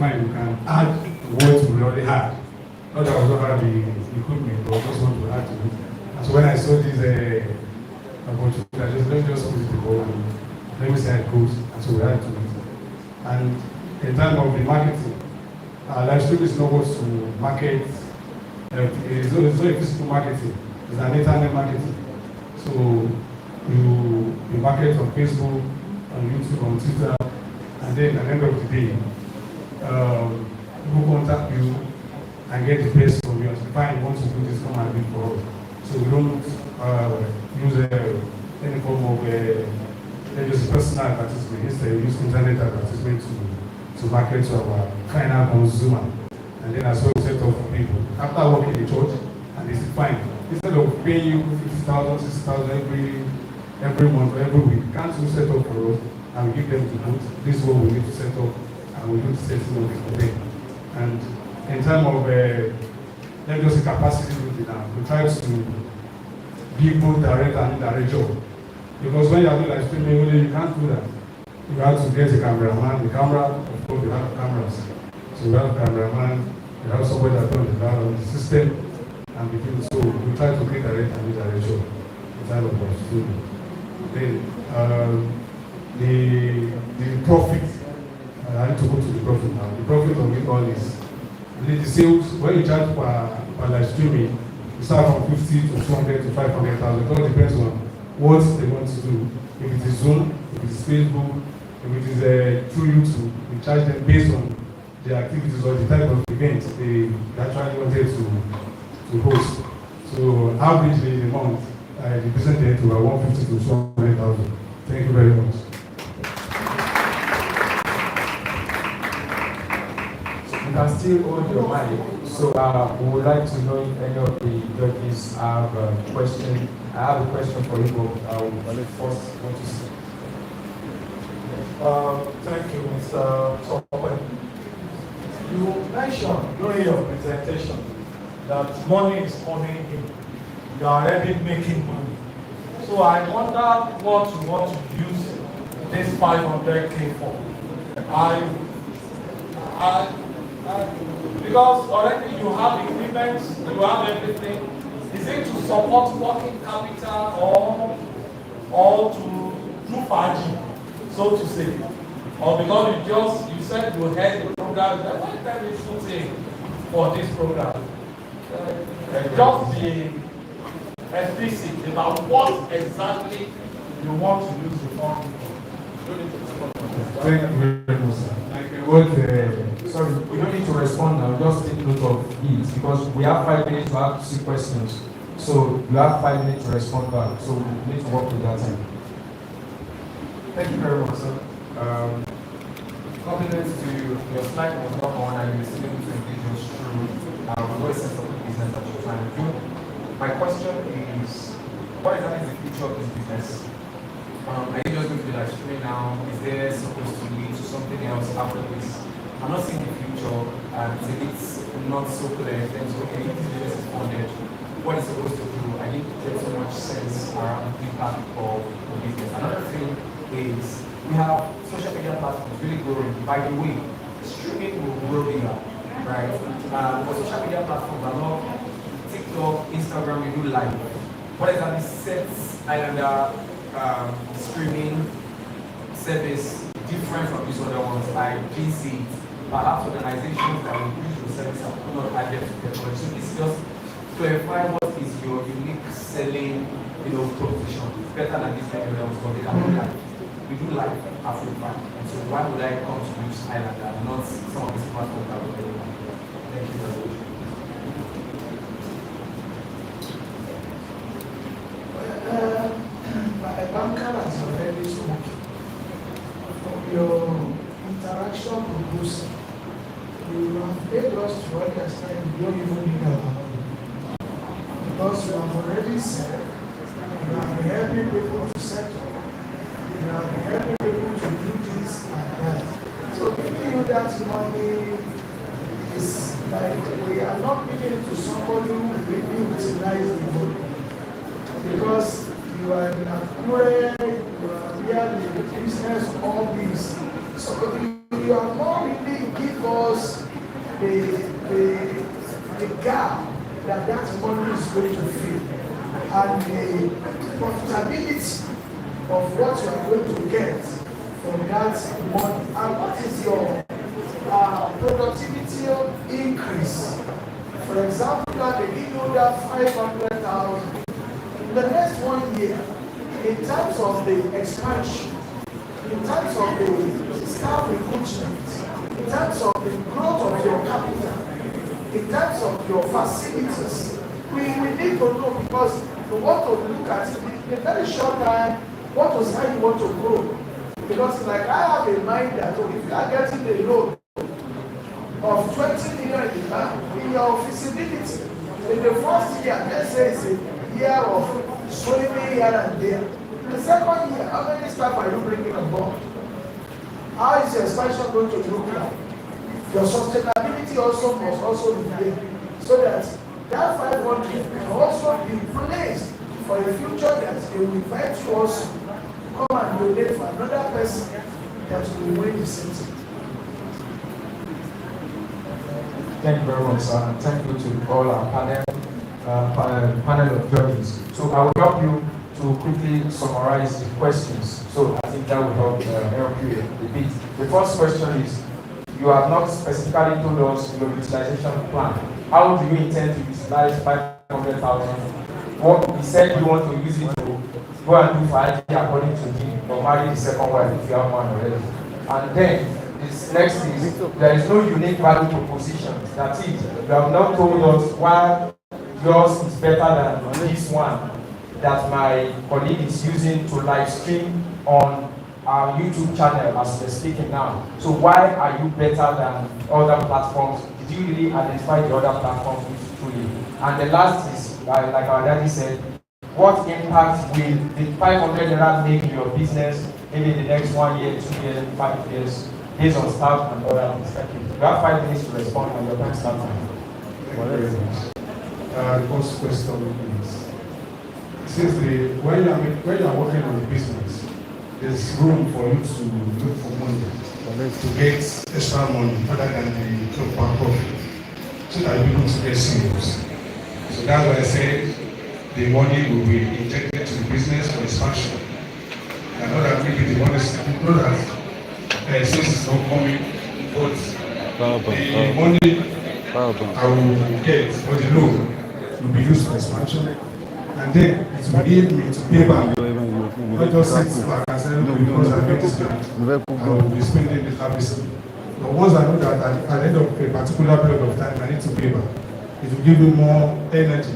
find you can add what we already had. Not that we don't have the equipment, but just want to add to it. And so when I saw this opportunity, I just let me just put it to go and let me see how it goes. And so we add to it. And in terms of the marketing, live stream is not what to market. It's not a physical marketing. It's an internet marketing. So you market on Facebook, on YouTube, on Twitter, and then at the end of the day, people contact you and get the best from you. If you want to do this, come and do it for us. So we don't use any form of just personal advertisement. Instead, we use internet advertisement to market to our final consumer. And then as well set up for people. After working in the church, and they say, fine, instead of paying you 50,000, 60,000 every month or every week, can't you set up for us and we give them the goods? This is what we need to set up, and we do the setting of it for them. And in terms of let me just say capacity building now, we try to give both direct and indirect job. Because when you are doing live streaming, you can't do that. You have to get a cameraman, the camera, of course we have cameras. So we have a cameraman, we have somebody that on the system, and between, so we try to create direct and indirect job in terms of live streaming. Then the profit, I need to go to the profit now. The profit of it all is the sales. When you charge per live streaming, you start from 50 to 200 to 500,000. It all depends on what they want to do. If it is Zoom, if it is Facebook, if it is through YouTube, we charge them based on the activities or the type of events they actually wanted to host. So averagely in a month, the business day to 150 to 200,000. Thank you very much. You can still hold your mic. So we would like to know if any of the judges have a question. I have a question for you, but I will first want to see. Thank you, Mr. Tosin. You mentioned during your presentation that money is coming in. You are already making money. So I wonder what you want to use this 500K for. Because already you have equipment, you have everything. Is it to support working capital or to do party, so to say? Or because you said you had the program, why can't we shooting for this program? Just be explicit about what exactly you want to use the fund for. Thank you very much, sir. Sorry, we don't need to respond now, just take note of it, because we have 5 minutes to ask 2 questions. So you have 5 minutes to respond back, so we need to work with that time. Thank you very much, sir. Compliments to you. Your slide was not on and you're still able to engage us through what sense of the business that you're trying to do. My question is, what exactly is the future of this business? Are you just going to be like streaming now? Is there supposed to lead to something else after this? I'm not seeing the future, and it's not so clear in terms of, okay, if this business is funded, what it's supposed to do? I didn't get so much sense around the impact of the business. Another thing is, we have social media platforms really growing. By the way, streaming will grow bigger, right? But social media platforms are not TikTok, Instagram, we do live. What exactly sets Highlander streaming service different from these other ones? I didn't see it. Perhaps organizations that will use your service are not adept to technology. So it's just clarify what is your unique selling, proposition. It's better than this kind of because they can do live. We do live Africa, and so why would I come to use Highlander and not some of these platforms that we're doing? Thank you very much. My banker has already spoken. From your interaction proposal, you have made us to understand you don't even need our money. Because you have already said you have been helping people to settle. You have been helping people to do this and that. So giving you that money is like we are not giving it to somebody who really utilize the money. Because you are in a prayer, you are really in business, all this. So you are not really give us the gap that money is going to fill, and the profitability of what you are going to get from that money, and what is your productivity increase. For example, they give you that 500,000. In the next 1 year, in terms of the expansion, in terms of the staff recruitment, in terms of the growth of your capital, in terms of your facilities, we need to know, because we want to look at it in a very short time, what is how you want to grow. Because like I have in mind that if you are getting a loan of 20 million in the bank, in your feasibility, in the first year, let's say it's a year of swimming here and there. The second year, how many staff are you bringing on board? How is your expansion going to look like? Your sustainability also must also be there, so that 500 can also be placed for the future, that they will invite you also come and donate for another person that will win the city. Thank you very much, sir. And thank you to all our panel of judges. So I will help you to quickly summarize the questions. So I think that will help you a bit. The first question is, you have not specifically told us your utilization plan. How do you intend to utilize 500,000? What you said you want to use it to go and do for ID according to him, or marry the second wife if you have one already. And then this next is, there is no unique value proposition. That's it. You have not told us why yours is better than this one that my colleague is using to live stream on our YouTube channel as we're speaking now. So why are you better than other platforms? Did you really identify the other platforms truly? And the last is, like our daddy said, what impact will the 500 naira make in your business maybe in the next 1 year, 2 years, 5 years, based on staff and other perspectives? You have 5 minutes to respond and your time starts now. The first question is, since when you are working on the business, there's room for you to look for money, to get extra money other than the top profit, so that you don't get serious. So that's why I said the money will be injected to the business for expansion. I know that maybe the money, know that since it's not coming, but the money I will get for the loan will be used for expansion, and then it will aid me to pay back. Not just sit back and say, no, because I get this grant, I will be spending it habitually. But once I know that at the end of a particular period of time I need to pay back, it will give me more energy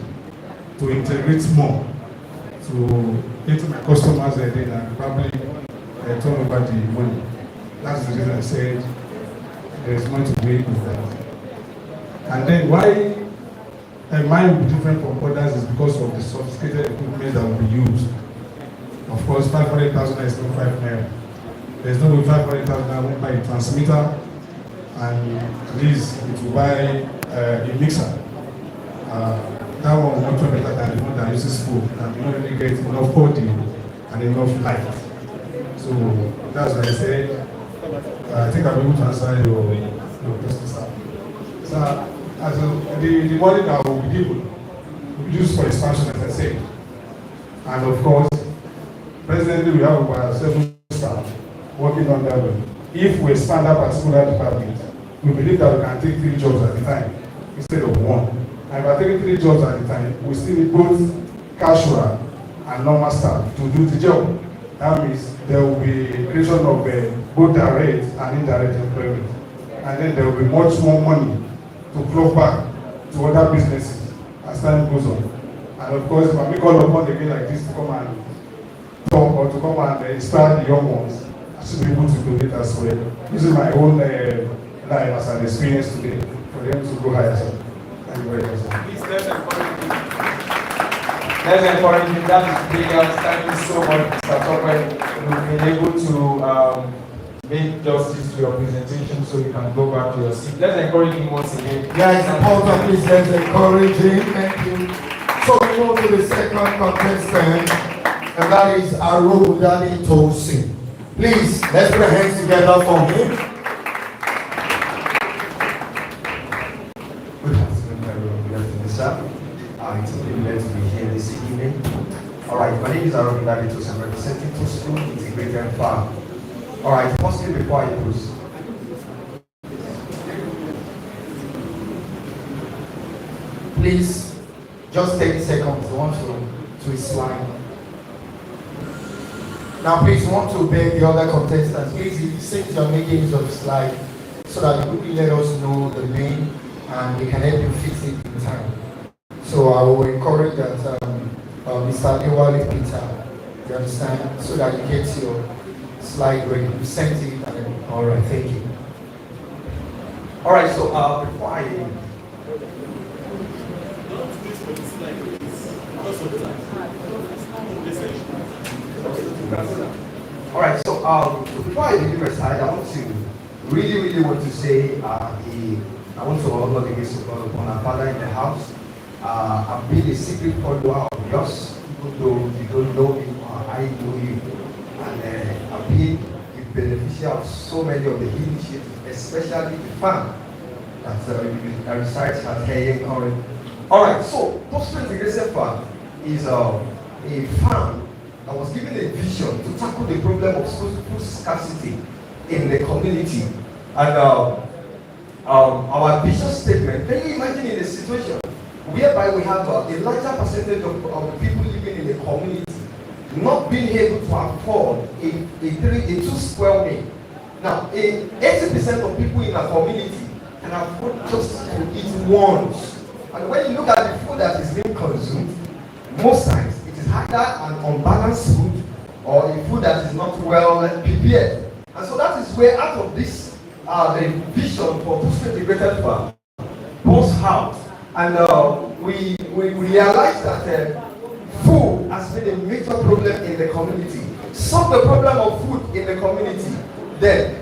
to integrate more, to get my customers then and probably turn over the money. That's the reason I said there's money to pay with that. And then why mine will be different from others is because of the sophisticated equipment that will be used. Of course, 500,000 is not 5 naira. There's no way 500,000 I won't buy a transmitter, and at least it will buy a mixer. That one will not be better than the one that uses food, and you don't really get enough body and enough light. So that's why I said, I think I'll be able to answer your question, sir. So, the money that will be given will be used for expansion, as I said. And of course, presently we have about 7 staff working on that one. If we expand that particular department, we believe that we can take 3 jobs at a time instead of 1. And by taking 3 jobs at a time, we still need both casual and normal staff to do the job. That means there will be creation of both direct and indirect employment. And then there will be much more money to flow back to other businesses as time goes on. And of course, if I make all upon again like this to come and talk or to come and inspire the young ones, I should be able to do it as well. Using my own life as an experience today for them to go higher. Thank you very much. Please, let's encourage you. Let's encourage you. That is brilliant. Thank you so much, Mr. Topper. You've been able to make justice to your presentation so you can go back to your seat. Let's encourage him once again. Guys, important, please, let's encourage him. Thank you. So we move to the second contestant, and that is Arogundade Tosin. Please, let's put our hands together for him. sir. It's a privilege to be here this evening. All right, my name is Arogundade, Tosin, representing Tosrule Integrated Farm. All right, firstly, before I proceed, Please, just 30 seconds. I want to slide. Now, please want to beg the other contestants, please, since you're making use of the slide, so that you quickly let us know the name and we can help you fix it in time. So I will encourage that Mr. Adewale Peter, you understand, so that you get your slide ready. You sent it and then, all right, thank you. all right, so before I all right, so before I leave my side, I want to really want to say I want to honor the grace of God upon our Father in the house. I've been a secret follower of yours, even though you don't know me or I know you. And I've been the beneficiary of so many of the initiatives, especially the farm that resides at here currently. All right, so Tosrule Integrated Farm is a farm that was given a vision to tackle the problem of food scarcity in the community. And our vision statement, can you imagine in a situation whereby we have a larger percentage of people living in the community not being able to afford a 2 square meal. Now, 80% of people in our community can afford just to eat once. And when you look at the food that is being consumed, most times it is either an unbalanced food or a food that is not well prepared. And so that is where, out of this, the vision for Tosrule Integrated Farm was out. And we realized that food has been a major problem in the community. Solve the problem of food in the community, then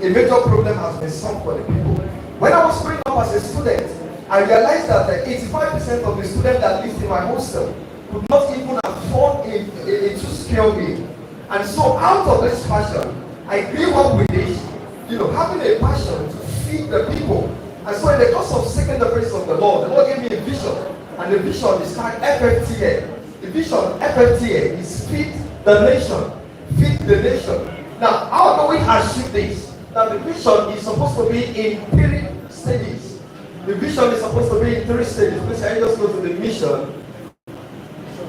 a major problem has been solved for the people. When I was growing up as a student, I realized that 85% of the students that lived in my hostel could not even afford a 2 square meal. And so out of this passion, I grew up with this, having a passion to feed the people. And so in the course of seeking the face of the Lord gave me a vision. And the vision is called FFTA. The vision FFTA is feed the nation. Feed the nation. Now, how do we achieve this? Now, the vision is supposed to be in 3 stages. The vision is supposed to be in 3 stages. Please, I just go to the mission.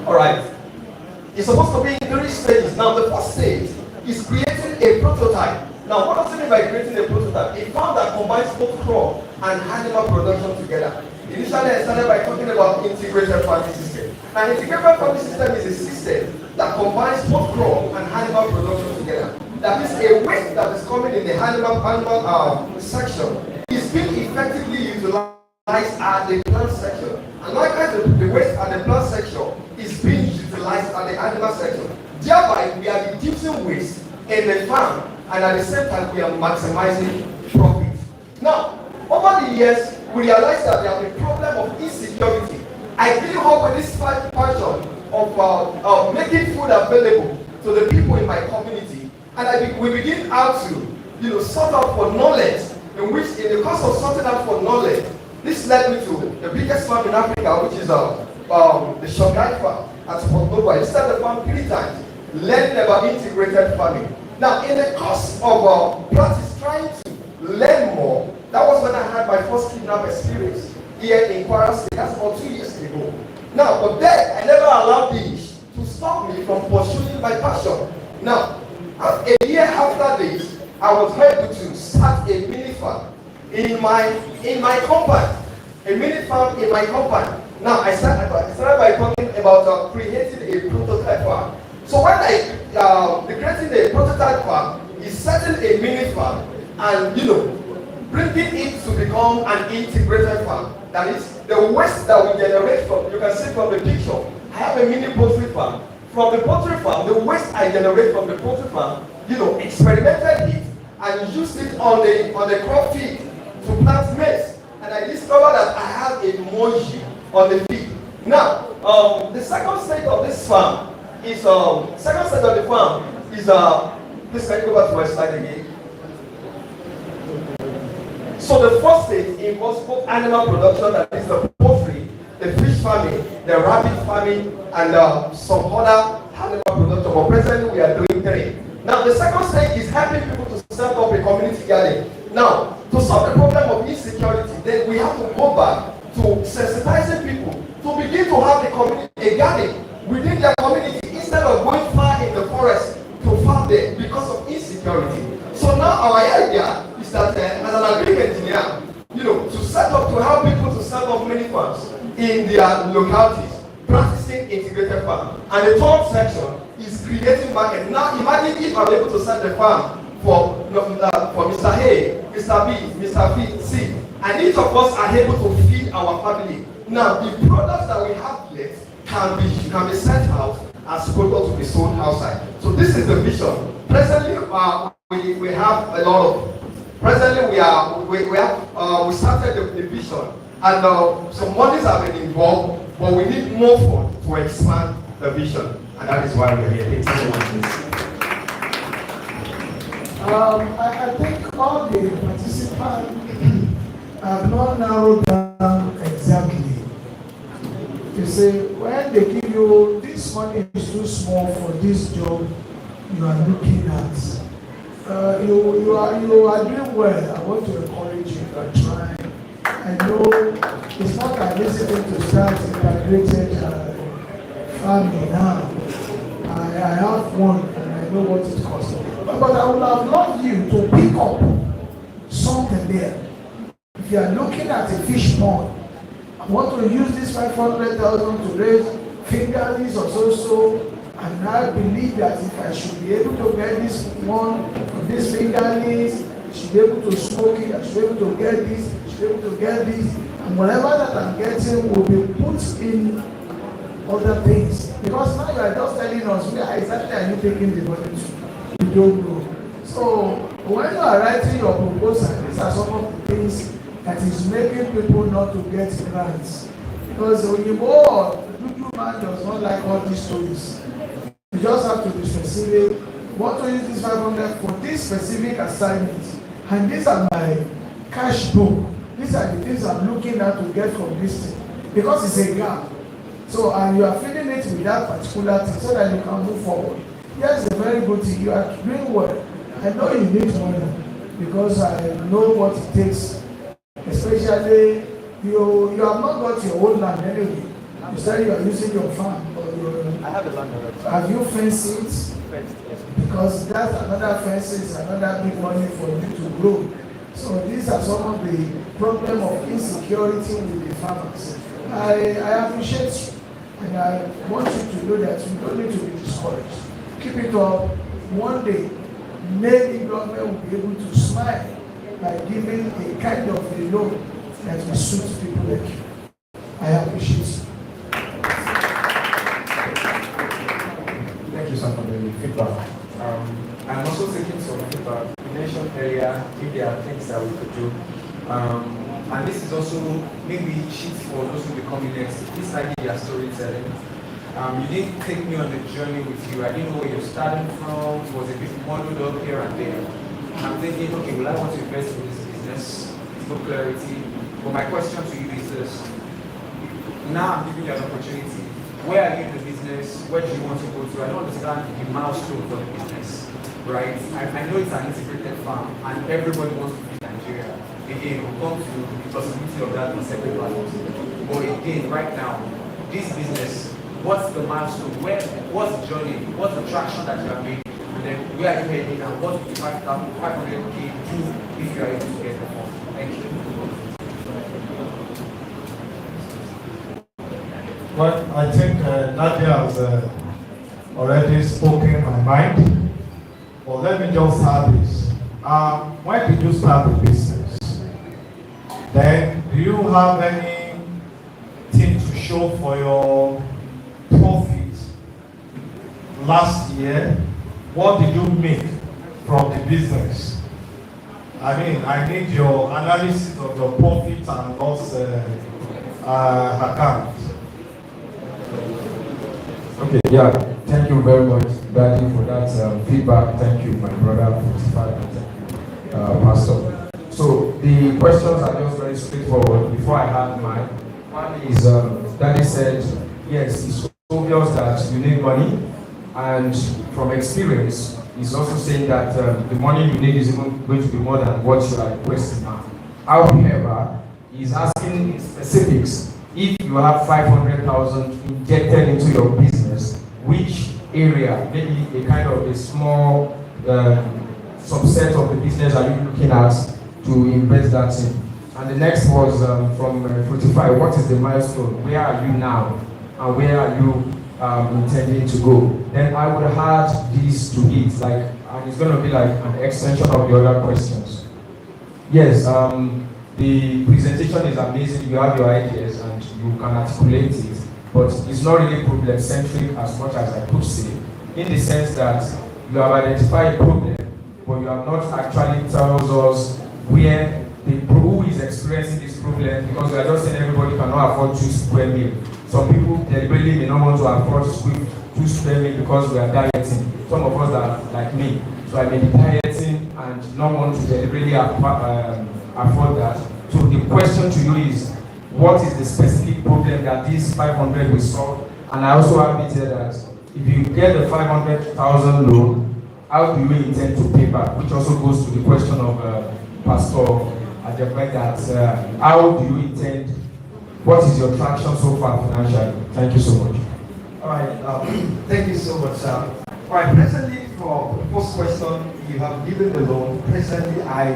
All right. It's supposed to be in 3 stages. Now, the first stage is creating a prototype. Now, what does it mean by creating a prototype? A farm that combines both crop and animal production together. Initially, I started by talking about integrated farming system. Now, integrated farming system is a system that combines both crop and animal production together. That is, a waste that is coming in the animal section is being effectively utilized at the plant section. And likewise, the waste at the plant section is being utilized at the animal section. Thereby, we are reducing waste in the farm, and at the same time, we are maximizing profit. Now, over the years, we realized that there is a problem of insecurity. I really hope with this passion of making food available to the people in my community, and we begin out to sort out for knowledge, in the course of sorting out for knowledge, this led me to the biggest farm in Africa, which is the Shanghai farm at Tosin. I started the farm 3 times, learning about integrated farming. Now, in the course of practice, trying to learn more, that was when I had my first kidnap experience here in Kwara State. That's about 2 years ago. Now, but then I never allowed this to stop me from pursuing my passion. Now, a year after this, I was able to start a mini farm in my compound. A mini farm in my compound. Now, I started by talking about creating a prototype farm. So when creating a prototype farm is setting a mini farm and bringing it to become an integrated farm. That is, the waste that we generate from, you can see from the picture, I have a mini poultry farm. From the poultry farm, the waste I generate from the poultry farm, experimented it and used it on the crop feed to plant maize. And I discovered that I have a moisture on the feed. Now, the second stage of this farm is, please can you go back to my slide again? So the first stage involves both animal production, that is the poultry, the fish farming, the rabbit farming, and some other animal production. But presently we are doing 3. Now the second stage is helping people to set up a community garden. Now, to solve the problem of insecurity, then we have to go back to sensitizing people to begin to have a garden within their community instead of going far in the forest to farm there because of insecurity. So now our idea is that as an agric engineer, to set up, to help people to set up mini farms in their localities, practicing integrated farm. And the third section is creating market. Now imagine if I'm able to set the farm for Mr. A, Mr. B, Mr. B, C, and each of us are able to feed our family. Now the products that we have left can be sent out as products to be sold outside. So this is the vision. Presently, we have a lot of. Presently, we started the vision, and some monies have been involved, but we need more funds to expand the vision, and that is why we're here. Thank you so much. I think all the participants have not narrowed down exactly. You say, when they give you this money is too small for this job you are looking at. You are doing well. I want to encourage you. You are trying. I know it's not an easy thing to start integrated farming now. I have one and I know what it costs. But I would have loved you to pick up something there. If you are looking at a fish pond, I want to use this 500,000 to raise fingerlings or so. And I believe that if I should be able to get this one of these fingerlings, I should be able to smoke it, I should be able to get this, I should be able to get this, and whatever that I'm getting will be put in other things. Because now you are just telling us where exactly are you taking the money to? You don't know. So when you are writing your proposal, these are some of the things that is making people not to get grants. Because when you go, Dudu man does not like all these stories. You just have to be specific. Want to use this 500 for this specific assignment, and these are my cash book. These are the things I'm looking at to get from this thing, because it's a gap. So, and you are filling it with that particular thing so that you can move forward. Yes, a very good thing. You are doing well. I know you need money because I know what it takes. Especially, you have not got your own land anyway. You said you are using your farm. I have a land already. Have you fenced it? Because that's another fence, is another big money for you to grow. So these are some of the problem of insecurity with the farmers. I appreciate you, and I want you to know that you don't need to be discouraged. Keep it up. One day, maybe government will be able to smile by giving a kind of a loan that will suit people like you. I appreciate you. Thank you, Sam, for the feedback. I'm also taking some feedback. You mentioned earlier if there are things that we could do. And this is also maybe sheets for those who will be coming next. This idea storytelling. You didn't take me on the journey with you. I didn't know where you're starting from. It was a bit muddled up here and there. I'm thinking, okay, will I want to invest in this business? There's no clarity. But my question to you is this. Now I'm giving you an opportunity. Where are you in the business? Where do you want to go to? I don't understand the milestone for the business, right? I know it's an integrated farm and everybody wants to be in Nigeria. Again, we'll come to the possibility of that in separate platforms. But again, right now, this business, what's the milestone? What's the journey? What's the traction that you have made? And then where are you heading and what would 500K do if you are able to get the fund? Thank you. Well, I think Nadia has already spoken my mind. But let me just add this. When did you start the business? Then, do you have anything to show for your profit last year? What did you make from the business? I mean, I need your analysis of your profit and loss account. Okay, yeah, thank you very much, Daddy, for that feedback. Thank you, my brother, for this part. Thank you, Pastor. So the questions are just very straightforward. Before I have my One is, Daddy said, yes, it's obvious that you need money, and from experience, he's also saying that the money you need is even going to be more than what you are requesting now. However, he's asking in specifics, if you have 500,000 injected into your business, which area, maybe a kind of a small subset of the business are you looking at to invest that in? And the next was from 45, what is the milestone? Where are you now? And where are you intending to go? Then I would add this to it, like, and it's going to be like an extension of the other questions. Yes, the presentation is amazing. You have your ideas and you can articulate it, but it's not really problem-centric as much as I could say, in the sense that you have identified a problem, but you have not actually told us where who is experiencing this problem, because we are just saying everybody cannot afford 2 square meal. Some people deliberately may not want to afford 2 square meal because we are dieting. Some of us are like me, so I may be dieting and not want to deliberately afford that. So the question to you is, what is the specific problem that this 500 will solve? And I also have it here that if you get the 500,000 loan, how do you intend to pay back? Which also goes to the question of Pastor Adewale, that how do you intend, what is your traction so far financially? Thank you so much. All right, thank you so much, sir. All right, presently for the first question, you have given the loan. Presently, I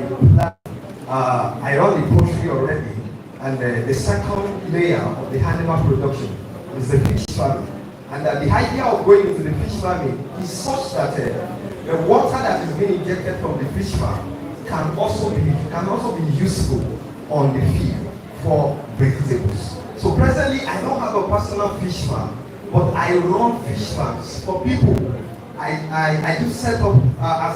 run the poultry already, and the second layer of the animal production is the fish farming. And the idea of going into the fish farming is such that the water that is being injected from the fish farm can also be useful on the field for vegetables. So presently, I don't have a personal fish farm, but I run fish farms for people. I do set up. I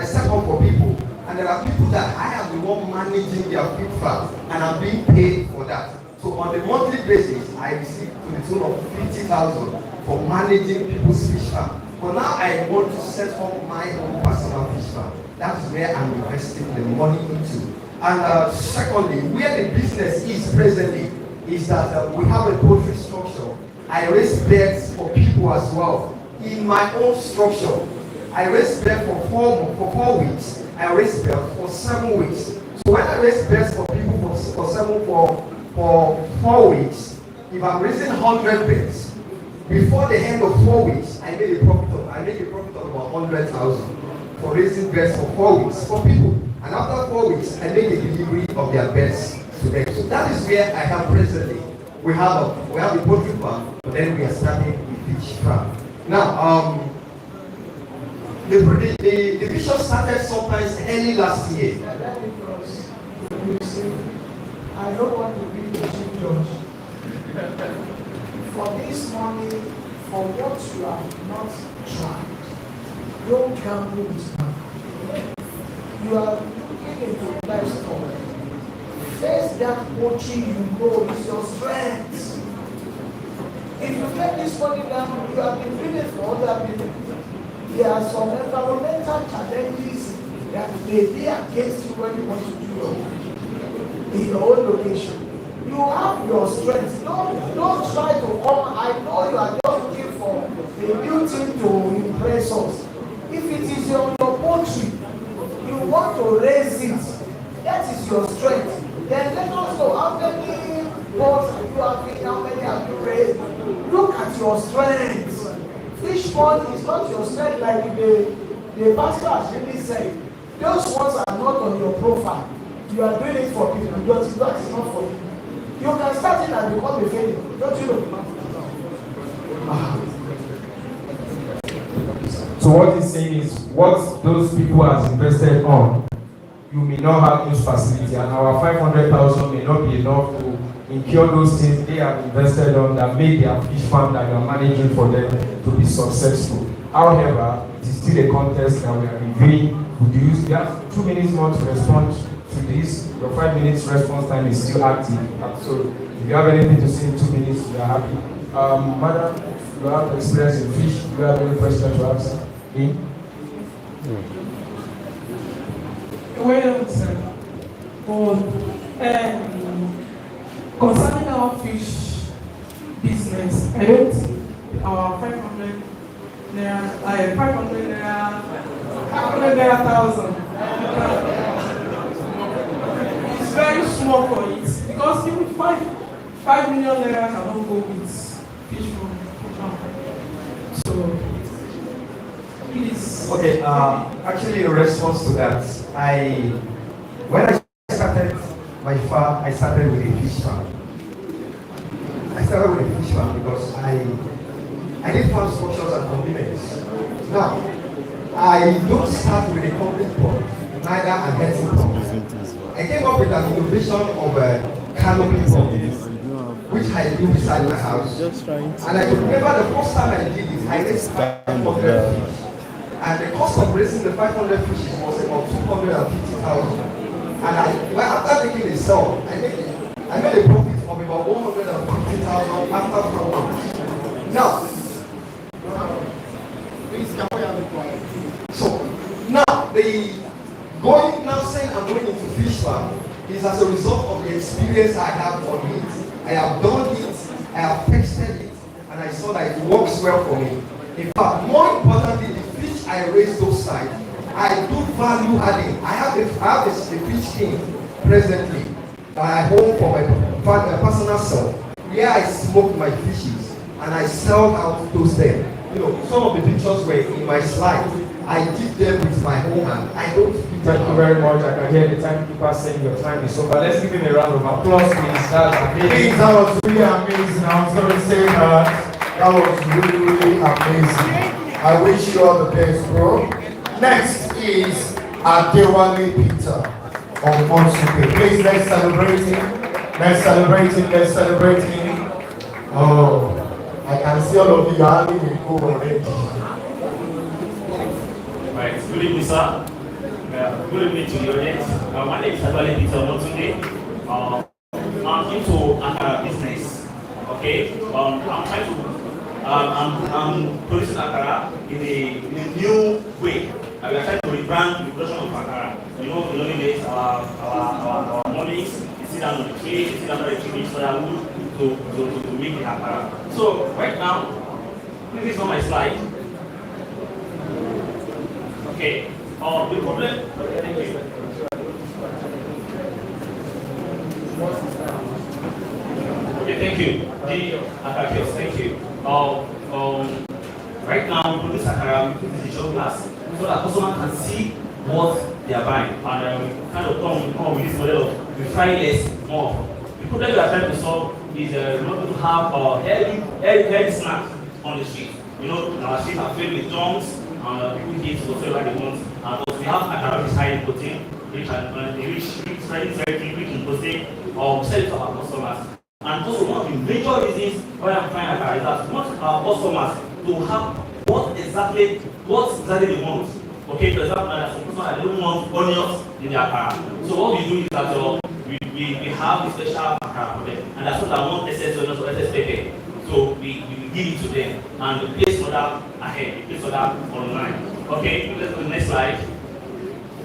set up for people, and there are people that I am the one managing their fish farm, and I'm being paid for that. So on a monthly basis, I receive to the tune of 50,000 for managing people's fish farm. But now I want to set up my own personal fish farm. That's where I'm investing the money into. And secondly, where the business is presently is that we have a poultry structure. I raise birds for people as well. In my own structure, I raise birds for 4 weeks. I raise birds for 7 weeks. So when I raise birds for people for 4 weeks, if I'm raising 100 birds, before the end of 4 weeks, I made a profit of about 100,000 for raising birds for 4 weeks for people. And after 4 weeks, I made a delivery of their birds to them. So that is where I am presently. We have a poultry farm, but then we are starting a fish farm. Now, the vision started sometimes early last year. I don't want to be the chief judge. For this money, for what you have not tried, don't gamble with money. You are looking into livestock. First, that poultry you know is your strength. If you get this money down, you have been doing it for other people. There are some environmental challenges that may be against you when you want to do your work in your own location. You have your strength. Don't try to come. I know you are just looking for a new thing to impress us. If it is your poultry, you want to raise it, that is your strength. Then let us know how many poults you have been, how many have you raised. Look at your strength. Fish pond is not your strength, like the pastor has really said. Those ones are not on your profile. You are doing it for people. That is not for you. You can start it and become a failure. Don't you know? So what he's saying is, what those people have invested on, you may not have those facilities, and our 500,000 may not be enough to incur those things they have invested on that make their fish farm that you are managing for them to be successful. However, it is still a contest that we are reviewing. We have 2 minutes more to respond to this. Your 5 minutes response time is still active. So if you have anything to say in 2 minutes, we are happy. Madam, you have experience in fish. Do you have any questions to ask? Well, sir. Concerning our fish business. I don't 500 naira, 500 naira, 500 naira thousand. It's very small for it because even 5 million naira cannot go with fish from so please. Okay, actually in response to that, when I started my farm, I started with a fish farm. I started with a fish farm because I did farm structures and convenience. Now, I don't start with a complete pond, neither a healthy pond. I came up with an innovation of a canopy pond, which I do beside my house. And I remember the first time I did it, I raised 500 fish. And the cost of raising the 500 fishes was about 250,000. And after taking the sale, I made a profit of about 150,000 after 4 months. Now, so now saying I'm going into fish farm is as a result of the experience I have on it. I have done it, I have tested it, and I saw that it works well for me. In fact, more importantly, the fish I raise those sites, I do value adding. I have a fish king presently that I hold for my personal self, where I smoke my fishes and I sell how to toast them. You know, some of the pictures were in my slide. I did them with my own hand. I don't do them. Thank you very much. I can hear the timekeeper saying your time is over. Let's give him a round of applause, please. That's amazing. That was really amazing. I was going to say that was really, really amazing. I wish you all the best, bro. Next is Adewale Peter of Monsuke. Please, let's celebrate him. Let's celebrate him. Let's celebrate him. Oh, I can see all of you are having a go already. Right, good evening, sir. Good evening to the audience. My name is Adewale Peter of Monsuke. I'm into Akara business. Okay, I'm trying to. I'm producing Akara in a new way. We are trying to rebrand the production of Akara. You know, the only days our mornings, you sit down on the tree, you sit down on the tree, so that wood to make the Akara. So right now, this is on my slide. Okay. The problem. Thank you. Okay, thank you. The Akara Kiosk, thank you. Right now, we produce Akara, we put in the show glass so that customers can see what they are buying. And kind of come with this model of we fry less, more. The problem we are trying to solve is we're not going to have healthy snacks on the street. You know, our streets are filled with junks, and people eat whatever they want. But we have Akara which is high in protein, rich in protein, sell it to our customers. And also one of the major reasons why I'm trying Akara is that we want our customers to have what exactly they want. Okay, for example, some customers don't want onions in their Akara. So what we do is that we have a special Akara for them, and that's what I want SS onions or SS pepper. So we give it to them, and we place order ahead, we place order online. Okay, let's go to the next slide.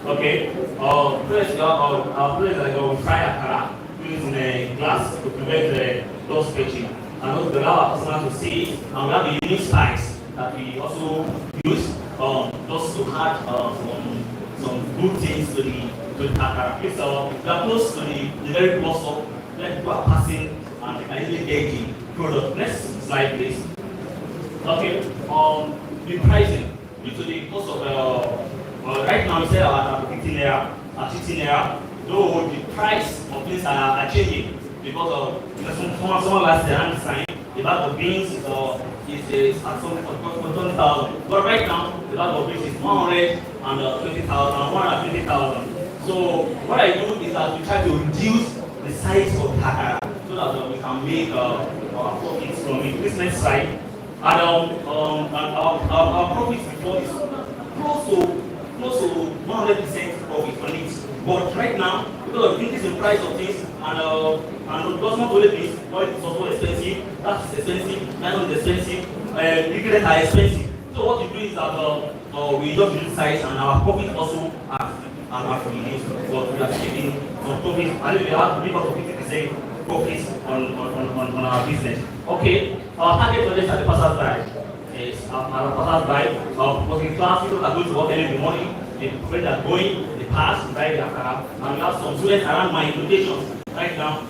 Okay, our place like we fry Akara using a glass to prevent dust catching, and also allow our customers to see it. And we have the unique spice that we also use just to add some good things to the Akara. It's we are close to the very bus stop where people are passing and they can easily get the product. Next slide, please. Okay, the pricing due to the cost of right now we sell at 15 naira, though the price of things are changing because of someone last year and sign the bag of beans is at some 20,000. But right now the bag of beans is 120,000. So what I do is that we try to reduce the size of the Akara so that we can make our profits from it. This next slide. And our profits before is close to 100% profit on it. But right now, because of increase in price of things and does not only this, oil is also expensive, gas is expensive, nylon is expensive, ingredients are expensive. So what we do is that we just reduce size and our profit also are reduced. But we are keeping some profit, and we have to make up for 50% profits on our business. Okay, our target audience are the passers-by. Yes, our passers-by, working class people are going to work early in the morning, when they are going, they pass, they buy the Akara, and we have some students around my locations right now,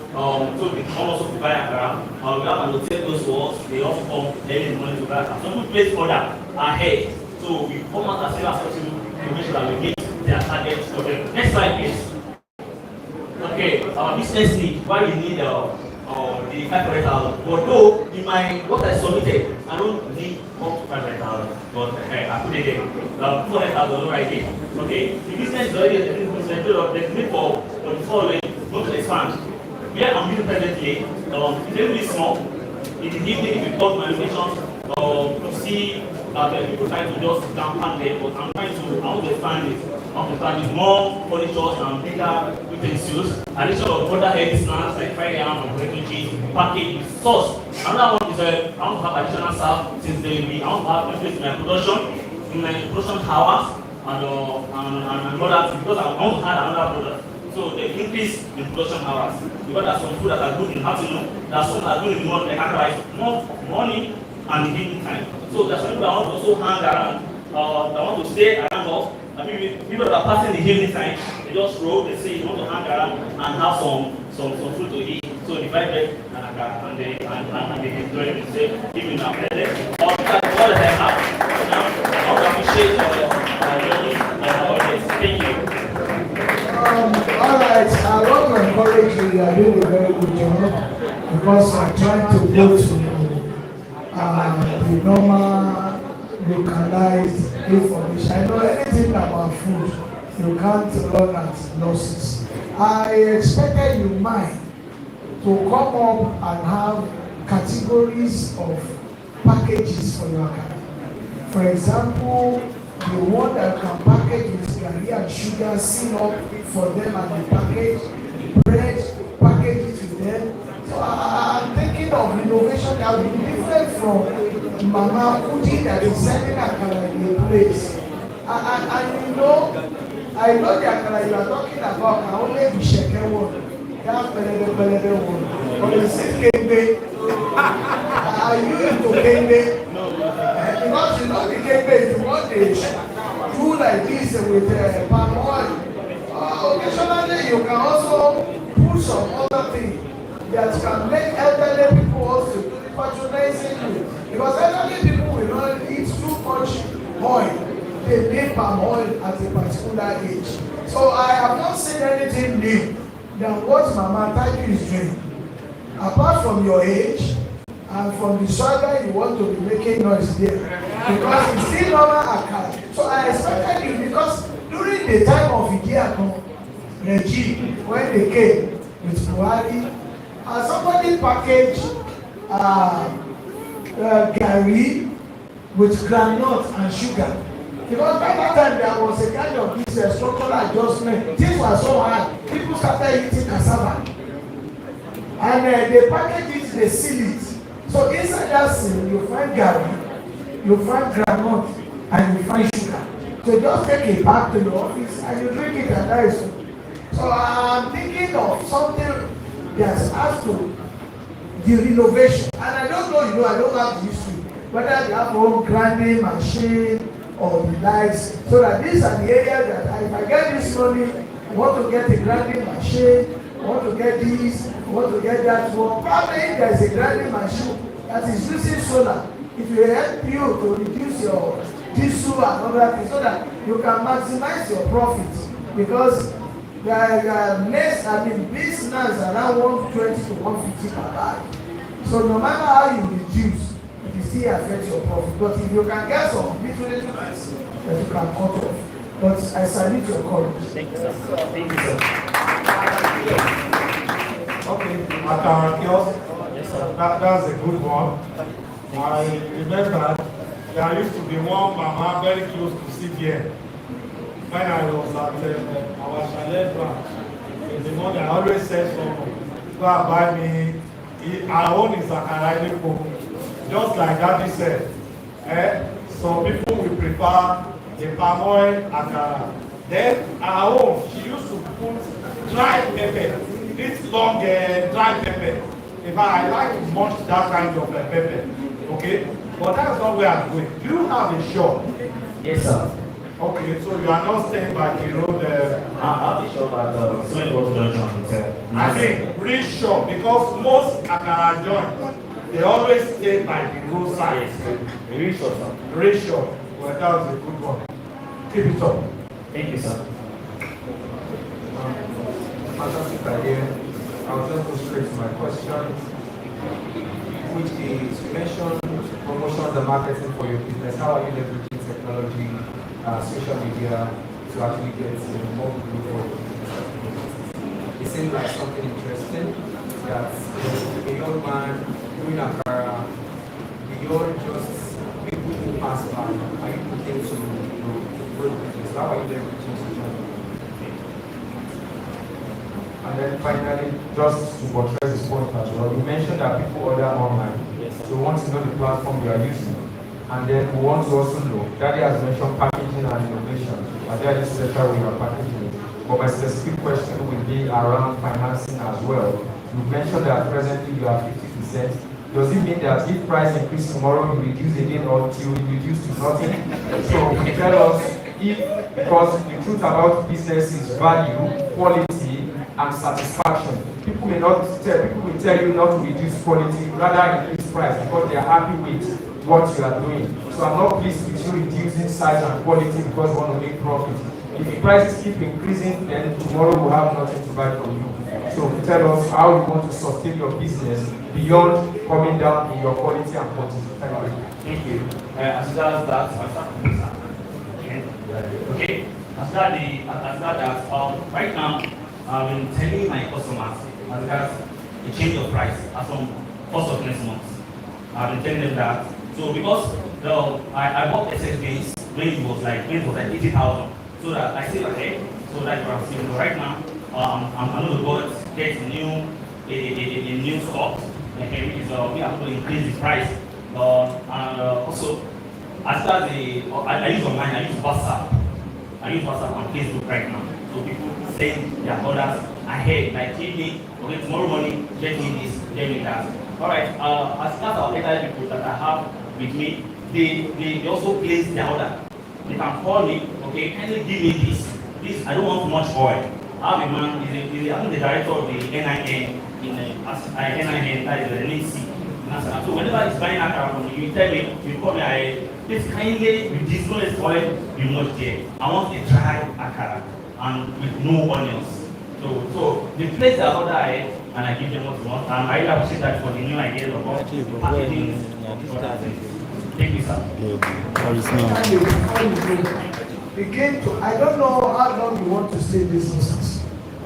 so they come also to buy Akara, we have an hotel close to us, they also come early in the morning to buy Akara. Some people place order ahead, so we come out as soon as possible to make sure that we meet their targets. Okay, next slide please. Okay, our business need, why we need the 500,000. Although in my what I submitted, I don't need up to 500,000, but I put it there. 200,000 right here. Okay, the business is already the need for the following, not to expand. Where I'm doing presently, it's really small. In the evening, if you call my locations, to see that people trying to just downpan them, but I want to expand it. I want to expand it more furniture and bigger utensils. Addition of other heavy snacks like fried yam and potato cheese, package, sauce. Another one is I want to have additional staff since delivery. I want to have increase in my production hours and products because I want to add another product. So they increase in production hours because there's some food that are good in the afternoon, there's some that are good in the morning, like Akara, more morning and the evening time. So there's some people that want to also hang around, that want to stay around us. I mean, people that are passing the evening time, they just roll, they say you want to hang around and have some food to eat. So the five bread and they enjoy it. They say, even now, all that I have. Now, I want to appreciate your audience. Thank you. All right, I want to encourage you. You are doing a very good job because I'm trying to go to the normal localized information. I know anything about food, you can't run at losses. I expected you might to come up and have categories of packages for your account. For example, the one that can package with garri and sugar, seal up for them and the package, bread, package it with them. So I'm thinking of innovation that will be different from Mama Kuti that is selling Akara in a place. And you know, I know the Akara you are talking about can only be shaken one. That pelebe one. But you see Kembe. Are you into Kembe? Because you know the Kembe is what they do like this with palm oil. Occasionally you can also put some other thing that can make elderly people also do the patronizing you. Because elderly people will not eat too much oil. They need palm oil at a particular age. So I have not seen anything new than what Mama Taju is doing. Apart from your age and from the swagger you want to be making noise there. Because it's still normal Akara. So I expected you because during the time of Idiako regime, when they came with Buhari, somebody packaged garri with groundnut and sugar. Because by that time there was a kind of this structural adjustment. Things were so hard. People started eating cassava. And they package it, they seal it. So inside that seal, you find garri, you find groundnut, and you find sugar. So just take it back to your office and you drink it and that is so. So I'm thinking of something that's has to the renovation. And I don't know, I don't have the history. Whether they have home grinding machine or the lights. So that these are the areas that if I get this money, I want to get a grinding machine, I want to get this, I want to get that one. Probably if there is a grinding machine that is using solar, it will help you to reduce your diesel and other things so that you can maximize your profits. Because these nuts are now 120 to 150 per bag. So no matter how you reduce, it will still affect your profit. But if you can get some little things that you can cut off. But I salute your courage. Thank you, sir. Thank you, sir. Okay, Akara Kiosk. Yes, sir. That's a good one. I remember there used to be one mama very close to CBN. When I was at our chalet branch, in the morning, I always said someone, go and buy me, our own is Akara just like Daddy said. Some people will prefer the palm oil Akara. Then our own, she used to put dry pepper this long dry pepper. In fact, I like to munch that kind of pepper. Okay? But that's not where I'm going. Do you have a shop? Yes, sir. Okay, so you are not staying by the road. I have a shop at the Cement Road Junction. I mean, real shop, because most Akara joints, they always stay by the roadside. Real shop, sir. Real shop. Well, that was a good one. Keep it up. Thank you, sir. Fantastic idea. I'll just go straight to my question, which is, you mentioned promotion and marketing for your business. How are you leveraging technology, social media to actually get more people for your business? It seems like something interesting that a young man doing Akara, beyond just people who pass by, are you looking to grow the business? How are you leveraging social media? And then finally, just to buttress this point as well, you mentioned that people order online. Yes, So we want to know the platform you are using. And then we want to also know, Daddy has mentioned packaging and innovation. Are there any special way you are packaging it? But my specific question will be around financing as well. You mentioned that presently you are 50%. Does it mean that if price increase tomorrow, you reduce again until you reduce to nothing? So tell us if, because the truth about business is value, quality, and satisfaction. People will tell you not to reduce quality, rather increase price because they are happy with what you are doing. So I'm not pleased with you reducing size and quality because we want to make profit. If the prices keep increasing, then tomorrow we'll have nothing to buy from you. So tell us how you want to sustain your business beyond coming down in your quality and quantity. Thank you. As regards that, okay. As regards that, right now, I've been telling my customers as regards a change of price as from first of next month. I've been telling them that. So because I bought SSBs when it was like 80,000. So that I said okay. So that's what I'm saying. So right now, I'm going to go get a new stock. Okay, which is we are going to increase the price. And also, as far as I use online, I use WhatsApp. I use WhatsApp on Facebook right now. So people send their orders ahead, like give me, okay, tomorrow morning, get me this, get me that. Alright, as far as our other people that I have with me, they also place their order. They can call me, okay, can you give me this, I don't want much oil. I have a man, I'm the director of the NIN, NIN, that is the NC. So whenever he's buying Akara from you, tell me, you call me, please kindly reduce no oil, be much there. I want a dry Akara and with no onions. So they place their order ahead and I give them what they want. And I really appreciate that for the new ideas of packaging. Thank you, sir. Begin to, I don't know how long you want to stay in this business.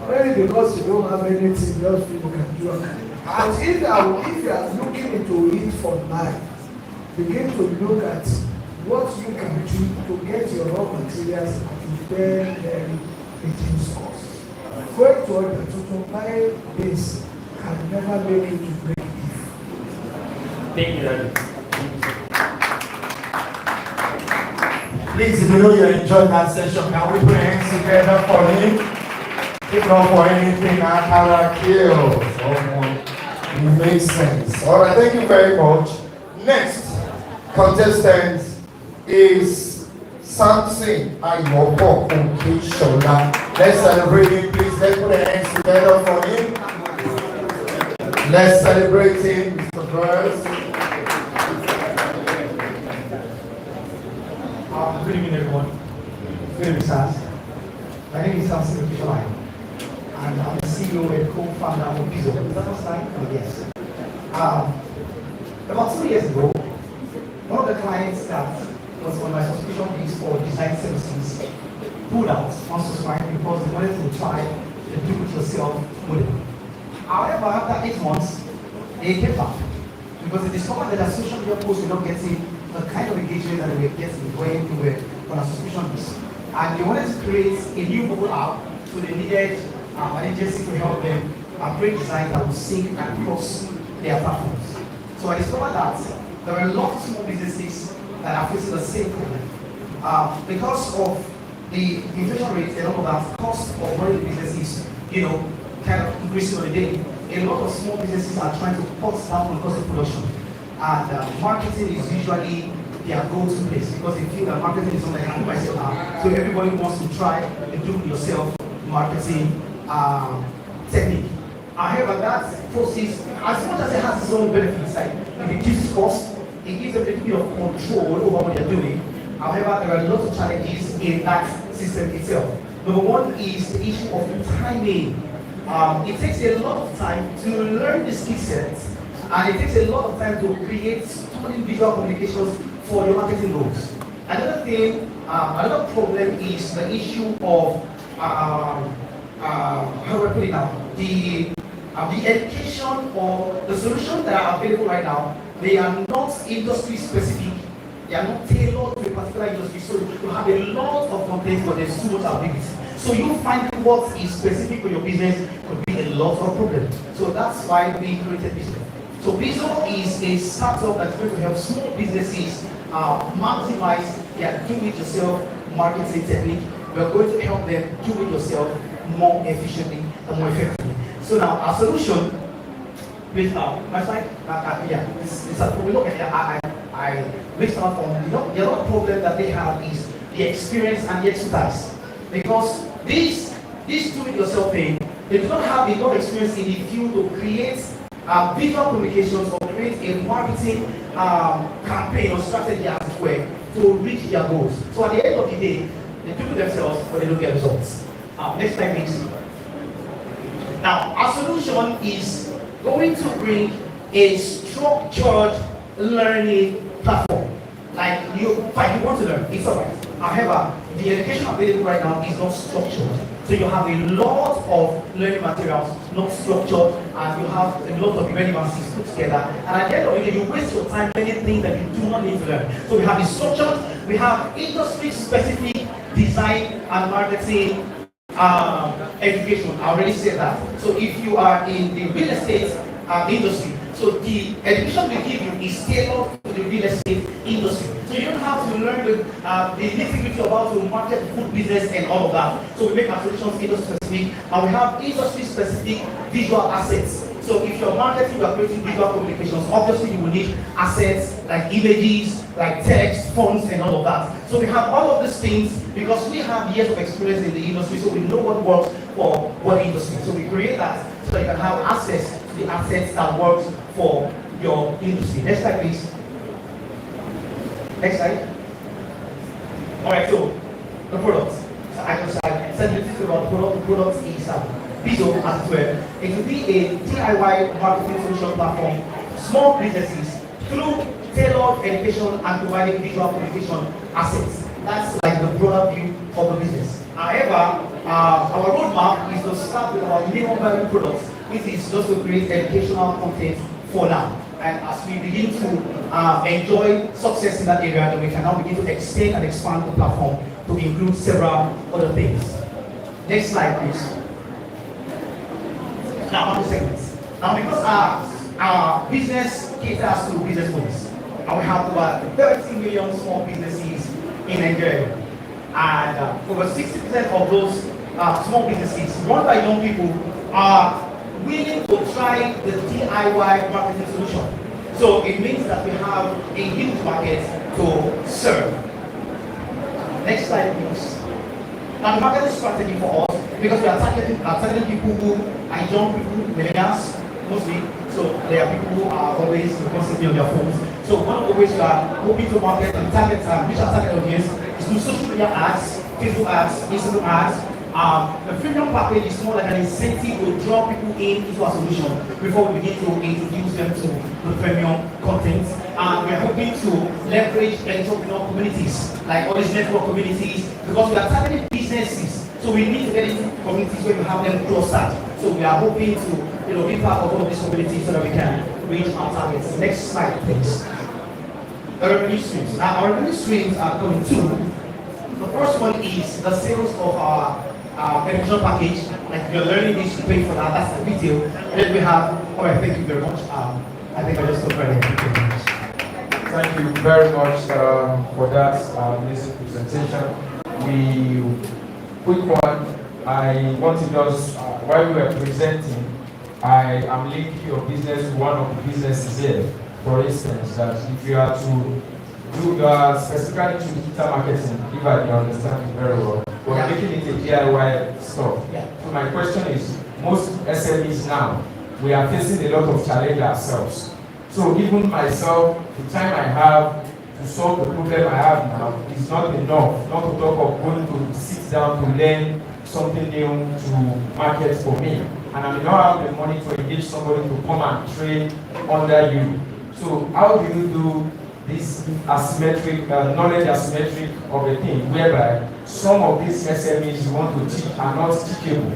Maybe because you don't have anything else people can do. And if you are looking into it from now, begin to look at what you can do to get your raw materials at a very reduced cost. Going to order to buy this can never make you to break even. Thank you, Daddy. Please, if you know you enjoyed that session, can we put hands together for him? If not for anything, Akara kills. It makes sense. All right, thank you very much. Next contestant is Samson and Okesola. Let's celebrate him, please. Let's put our hands together for him. Let's celebrate him, Mr. Burns. Good evening, everyone. Good evening, sirs. My name is Samson Okesola, and I'm the CEO and co-founder of Okesola. Is that first time? Yes. About 2 years ago, one of the clients that was on my subscription list for design services pulled out on subscribing because they wanted to try the do-it-yourself model. However, after 8 months, they came back because they discovered that their social media posts were not getting the kind of engagement that they were getting when they were on a subscription list. And they wanted to create a new mobile app, so they needed an agency to help them create design that would sync across their platforms. So I discovered that there are a lot of small businesses that are facing the same problem. Because of the inflation rate and all of that, cost of running businesses, kind of increasing on the day. A lot of small businesses are trying to cut down on cost of production. And marketing is usually their go-to place because they feel that marketing is something they can do myself now. So everybody wants to try a do-it-yourself marketing technique. However, that process, as much as it has its own benefits, like it reduces cost, it gives them a little bit of control over what they're doing. However, there are lots of challenges in that system itself. Number one is the issue of timing. It takes a lot of time to learn the skill sets, and it takes a lot of time to create stunning visual communications for your marketing goals. Another thing, another problem is the issue of how do I put it now? The education or the solutions that are available right now, they are not industry specific. They are not tailored to a particular industry. So you have a lot of complaints, but there's too much ability. So you find what is specific for your business could be a lot of problems. So that's why we created Bizo. So Bizo is a startup that's going to help small businesses maximize their do-it-yourself marketing technique. We're going to help them do it yourself more efficiently and more effectively. So now our solution with my slide, it's a problem. I mixed up on the other problem that they have is the experience and the expertise. Because this do-it-yourself thing, they do not have enough experience in the field to create visual communications or create a marketing campaign or strategy as it were to reach their goals. So at the end of the day, they do it themselves, but they don't get results. Next slide, please. Now, our solution is going to bring a structured learning platform. Like you want to learn, it's alright. However, the education available right now is not structured. So you have a lot of learning materials not structured, and you have a lot of irrelevancies put together. And at the end of the day, you waste your time learning things that you do not need to learn. So we have the structured, we have industry-specific design and marketing education. I already said that. So if you are in the real estate industry, so the education we give you is tailored to the real estate industry. So you don't have to learn the nitty-gritty about the market, food business, and all of that. So we make our solutions industry-specific, and we have industry-specific visual assets. So if you're marketing, you're creating visual communications, obviously you will need assets like images, like text, fonts, and all of that. So we have all of these things because we have years of experience in the industry, so we know what works for what industry. So we create that so that you can have access to the assets that works for your industry. Next slide, please. Next slide. All right, so the products. So I just said little about the product. The product is Bizo as well. It will be a DIY marketing solution platform, small businesses through tailored education and providing visual communication assets. That's like the broader view of the business. However, our roadmap is to start with our minimum value products, which is just to create educational content for now. And as we begin to enjoy success in that area, then we can now begin to extend and expand the platform to include several other things. Next slide, please. Now, on the segments. Now, because our business caters to business owners, and we have over 30 million small businesses in Nigeria, and over 60% of those small businesses run by young people are willing to try the DIY marketing solution. So it means that we have a huge market to serve. Next slide, please. Now, the marketing strategy for us, because we are targeting people who are young people, millennials, mostly. So there are people who are always constantly on their phones. So one of the ways we are hoping to market and target which our target audience is through social media ads, Facebook ads, Instagram ads. The freemium package is more like an incentive to draw people into our solution before we begin to introduce them to the premium content. And we're hoping to leverage entrepreneur communities, like all these network communities, because we are targeting businesses. So we need to get into communities where we have them clustered. So we are hoping to be part of all of these communities so that we can reach our targets. Next slide, please. The revenue streams. Now, our revenue streams are coming two. The first one is the sales of our educational package. Like you're learning this, you pay for that. That's the retail. And then we have. All right, thank you very much. I think I just stopped right here. Thank you very much for that amazing presentation. Quick one. I want to just while we were presenting, I am linking your business to one of the businesses here. For instance, that if you are to do specifically to digital marketing, if I understand it very well, we're making it a DIY stuff. So my question is, most SMEs now, we are facing a lot of challenge ourselves. So even myself, the time I have to solve the problem I have now is not enough, not to talk of going to sit down to learn something new to market for me. And I may not have the money to engage somebody to come and train under you. So how do you do this asymmetric, knowledge asymmetric of a thing, whereby some of these SMEs you want to teach are not teachable?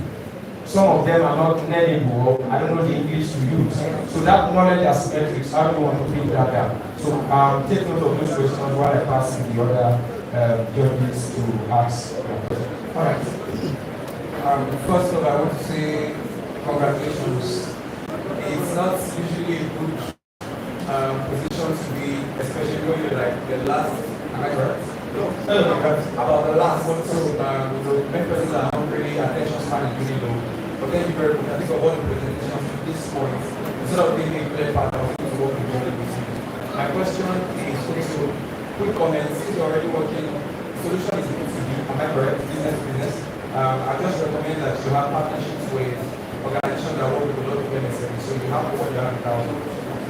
Some of them are not learnable, or I don't know the English to use. So that knowledge asymmetrics, how do you want to bring that down? So take note of those questions while I pass to the other judges to ask. All right. First of all, I want to say congratulations. It's not usually a good position to be, especially when you're like the last. Am I correct? No. About the last one. So many persons are not really attention span is really low. But thank you very much. I think of all the presentations at this point, instead of being a clear part of what we're doing with you. My question is also quick comments. Since you're already working, solution is good to be. Am I correct? Business. I just recommend that you have partnerships with organizations that work with a lot of MSME. So you have over 100,000.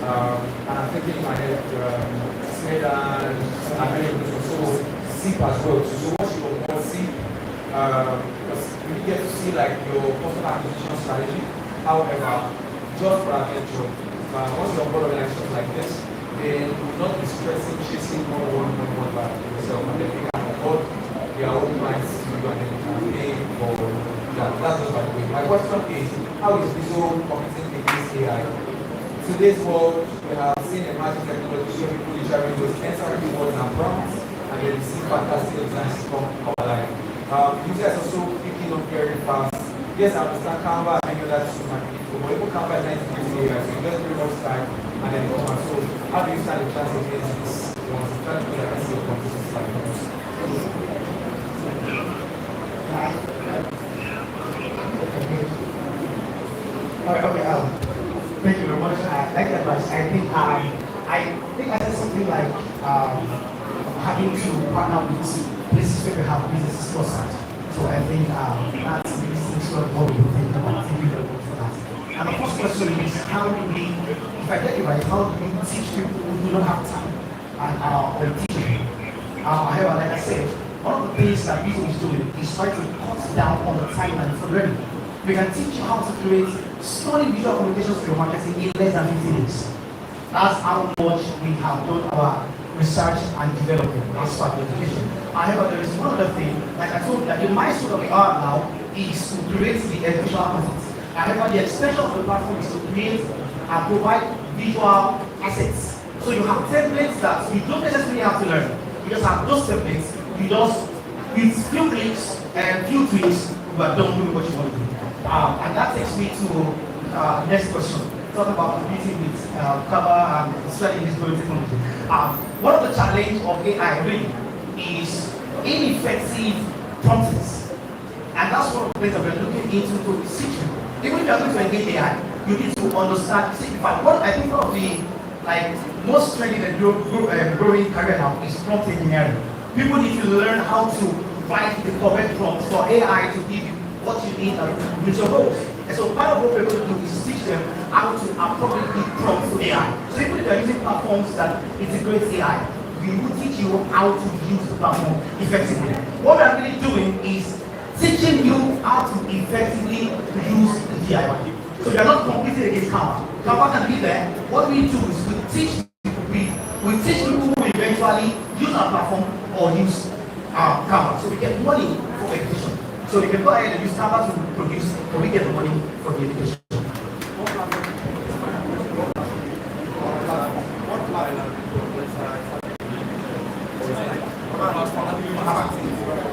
And I'm thinking in my head, SMED and also SEAP as well. So once you want SEAP, you get to see like your customer acquisition strategy. However, just for adventure, once you're on board organizations like this, then you will not be stressing chasing one by yourself, and then you can afford their own clients to you and then you can pay for that. That's just by the way. My question is, how is Visual competing against AI? Today's world, we have seen emerging technology show people literally those answering words and prompts, and then you see fantastic designs come alive. You guys are also picking up very fast. Yes, I understand Canva and any other tools might be useful, but even Canva is not using AI, so you just very much time and then come and so how do you stand a chance against this? Once you try to do that, I see your competition like this. Okay, thank you very much. I like that advice. I think I said something like having to partner with places where we have businesses closer. So I think that's the sort of what we think about. Thank you very much for that. And the first question is, how do we, if I get it right, how do we teach people who do not have time and teaching? However, like I said, one of the things that people is doing is trying to cut down on the timeline for learning. We can teach you how to create stunning visual communications for your marketing in less than 15 days. That's how much we have done our research and development as part of education. However, there is one other thing, like I told you, that the milestone that we are now is to create the educational content. However, the extension of the platform is to create and provide visual assets. So you have templates that you don't necessarily have to learn. You just have those templates. You just, with few clicks and few tweaks, you are done doing what you want to do. And that takes me to the next question. Talk about competing with cover and studying this growing technology. One of the challenges of AI really is ineffective prompting. And that's one of the things that we're looking into to teach you. Even if you're going to engage AI, you need to understand, what I think one of the most trending and growing career now is prompt engineering. People need to learn how to write the correct prompts for AI to give you what you need with your goals. And so part of what we're going to do is teach them how to appropriately prompt to AI. So even if you're using platforms that integrate AI, we will teach you how to use the platform effectively. What we're really doing is teaching you how to effectively use the DIY. So you're not competing against Canva. Canva can be there. What we do is we teach people who will eventually use our platform or use Canva. So we get money for education. So we can go ahead and use Canva to produce, but we get the money for the education.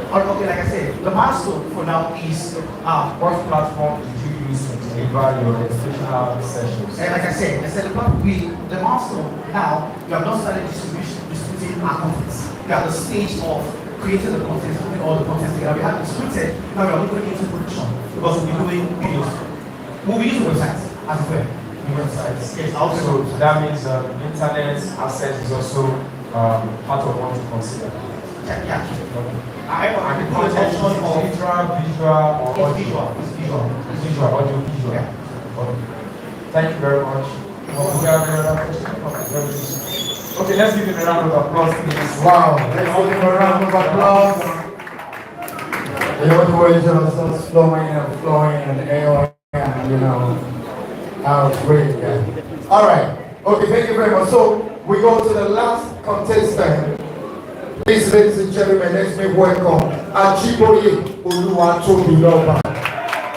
Okay, like I said, the milestone for now is what platform did you use to deliver your educational sessions? And like I said, the milestone now, we have not started distributing our contents. We are at the stage of created the content, putting all the content together. We have it scripted, now we are not going into production because we'll be doing videos. We'll be using websites as well. Websites. Yes, also. So that means internet access is also part of what to consider. Yeah. And the content of visual, or audio? It's visual. It's visual, audio, visual. Yeah. Okay. Thank you very much. We have another question. Okay, let's give him a round of applause, please. Wow, let's give him a round of applause. You know, the way it starts flowing and flowing and air, and you know, that was great, yeah. All right, okay, thank you very much. So we go to the last contestant. Please, ladies and gentlemen, let's make welcome Ajiboye Oluwatobiloba.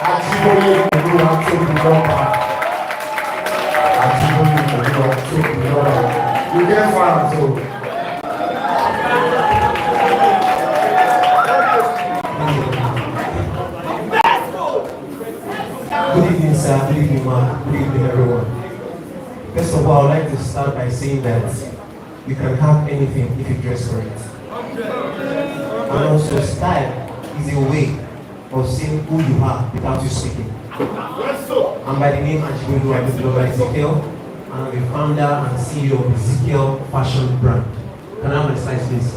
Ajiboye Oluwatobiloba. Ajiboye Oluwatobiloba. You get far, so. Good evening, sir. Good evening, ma'am. Good evening, everyone. First of all, I would like to start by saying that you can have anything if you dress for it. And also, style is a way of saying who you are without you speaking. I'm by the name Ajiboye Oluwatobiloba Zykel, and I'm the founder and CEO of the Zykel fashion brand. Can I have my slides, please?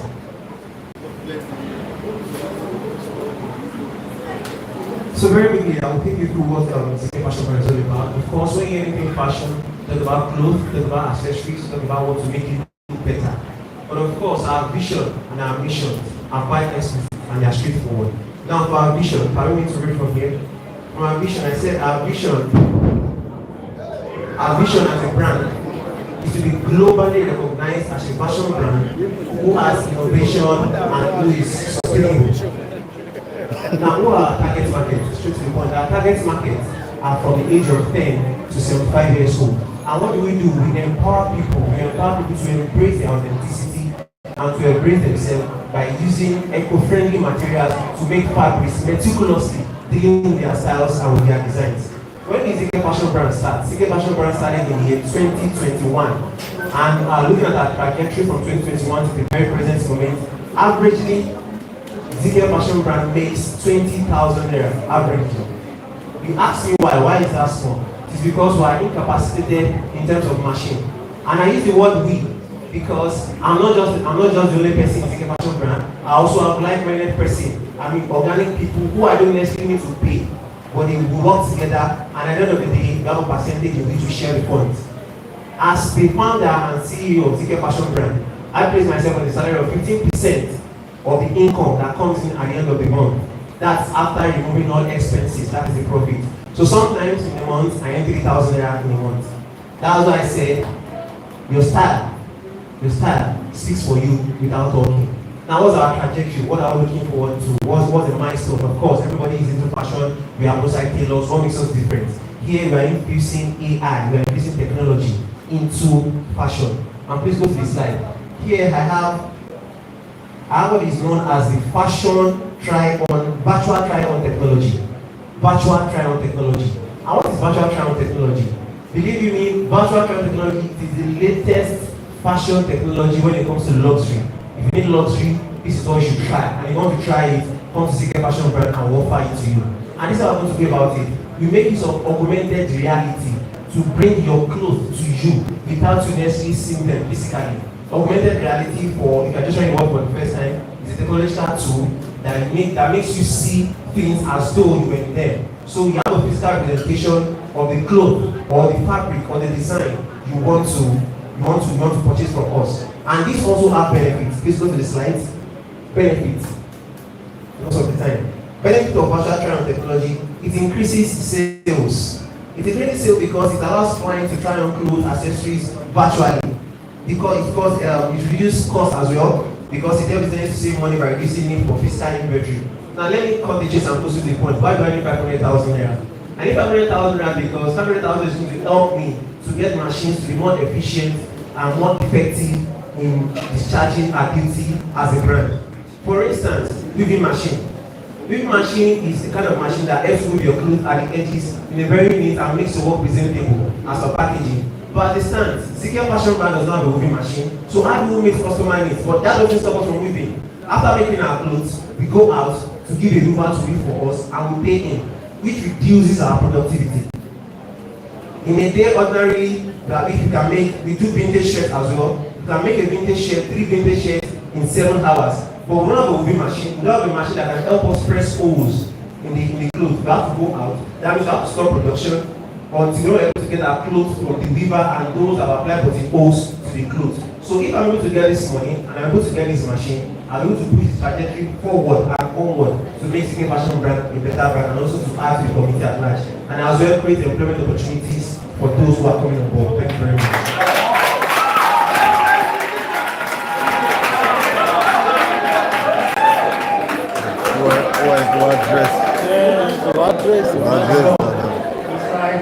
So very quickly, I will take you through what Zykel fashion brand is all about. Of course, when you anything fashion, talk about clothes, talk about accessories, talk about what to make it look better. But of course, our vision and our mission are quite explicit and they are straightforward. Now, for our vision, permit me to read from here. From our vision, I said our vision as a brand is to be globally recognized as a fashion brand who has innovation and who is sustainable. Now, who are our target markets? Straight to the point, our target markets are from the age of 10 to 75 years old. And what do? We empower people. We empower people to embrace their authenticity and to embrace themselves by using eco-friendly materials to make fabrics meticulously, dealing with their styles and with their designs. When did Zykel fashion brand start? Zykel fashion brand started in the year 2021. And looking at our trajectory from 2021 to the very present moment, averagely, Zykel fashion brand makes 20,000 naira averagely. You ask me why is that small? It's because we are incapacitated in terms of machine. And I use the word we because I'm not just the only person in Zykel fashion brand. I also have like-minded person. I mean organic people who I don't necessarily need to pay, but they will work together, and at the end of the day, we have a percentage in which we share the funds. As the founder and CEO of Zykel fashion brand, I place myself on the salary of 15% of the income that comes in at the end of the month. That's after removing all expenses. That is the profit. So sometimes in a month, I earn 3,000 naira in a month. That's why I said, your style speaks for you without talking. Now, what's our trajectory? What are we looking forward to? What's the milestone? Of course, everybody is into fashion. We have those tailors. What makes us different? Here, we are infusing AI. We are infusing technology into fashion. And please go to the slide. Here, I have what is known as the fashion virtual try-on technology. Virtual try-on technology. And what is virtual try-on technology? Believe you me, virtual try-on technology is the latest fashion technology when it comes to luxury. If you need luxury, this is what you should try. And if you want to try it, come to Zykel fashion brand and we'll offer it to you. And this is how I'm going to be about it. We make use of augmented reality to bring your clothes to you without you necessarily seeing them physically. Augmented reality, for if you're just trying to work for the first time, is a technological tool that makes you see things as though you were there. So you have a physical representation of the cloth or the fabric or the design you want to purchase from us. And this also have benefits. Please go to the slides. Benefits. Most of the time. Benefit of virtual try-on technology, it increases sales. It increases sales because it allows clients to try on clothes, accessories virtually. Because it reduces cost as well, because it helps them to save money by reducing need for physical inventory. Now let me cut the chase and go to the point. Why do I need 500,000 naira? I need 500,000 naira because 500,000 is going to help me to get machines to be more efficient and more effective in discharging our duty as a brand. For instance, weaving machine. Weaving machine is the kind of machine that helps move your clothes at the edges in a very neat and makes your work presentable as a packaging. But at the stand, Zykel fashion brand does not have a weaving machine. So how do we meet customer needs? But that doesn't stop us from weaving. After making our clothes, we go out to give a river to weave for us and we pay him, which reduces our productivity. In a day, ordinarily, that if you can make, we do vintage shirts as well. You can make a vintage shirt, 3 vintage shirts in 7 hours. But we don't have a weaving machine. We don't have a machine that can help us press holes in the clothes. We have to go out. That means we have to stop production until we're able to get our clothes from the weaver and those that apply for the holes to the clothes. So if I'm able to get this money and I'm able to get this machine, I'm able to push this trajectory forward and onward to make SEAP Fashion brand a better brand and also to add to the community at large. And as well create employment opportunities for those who are coming on board. Thank you very much.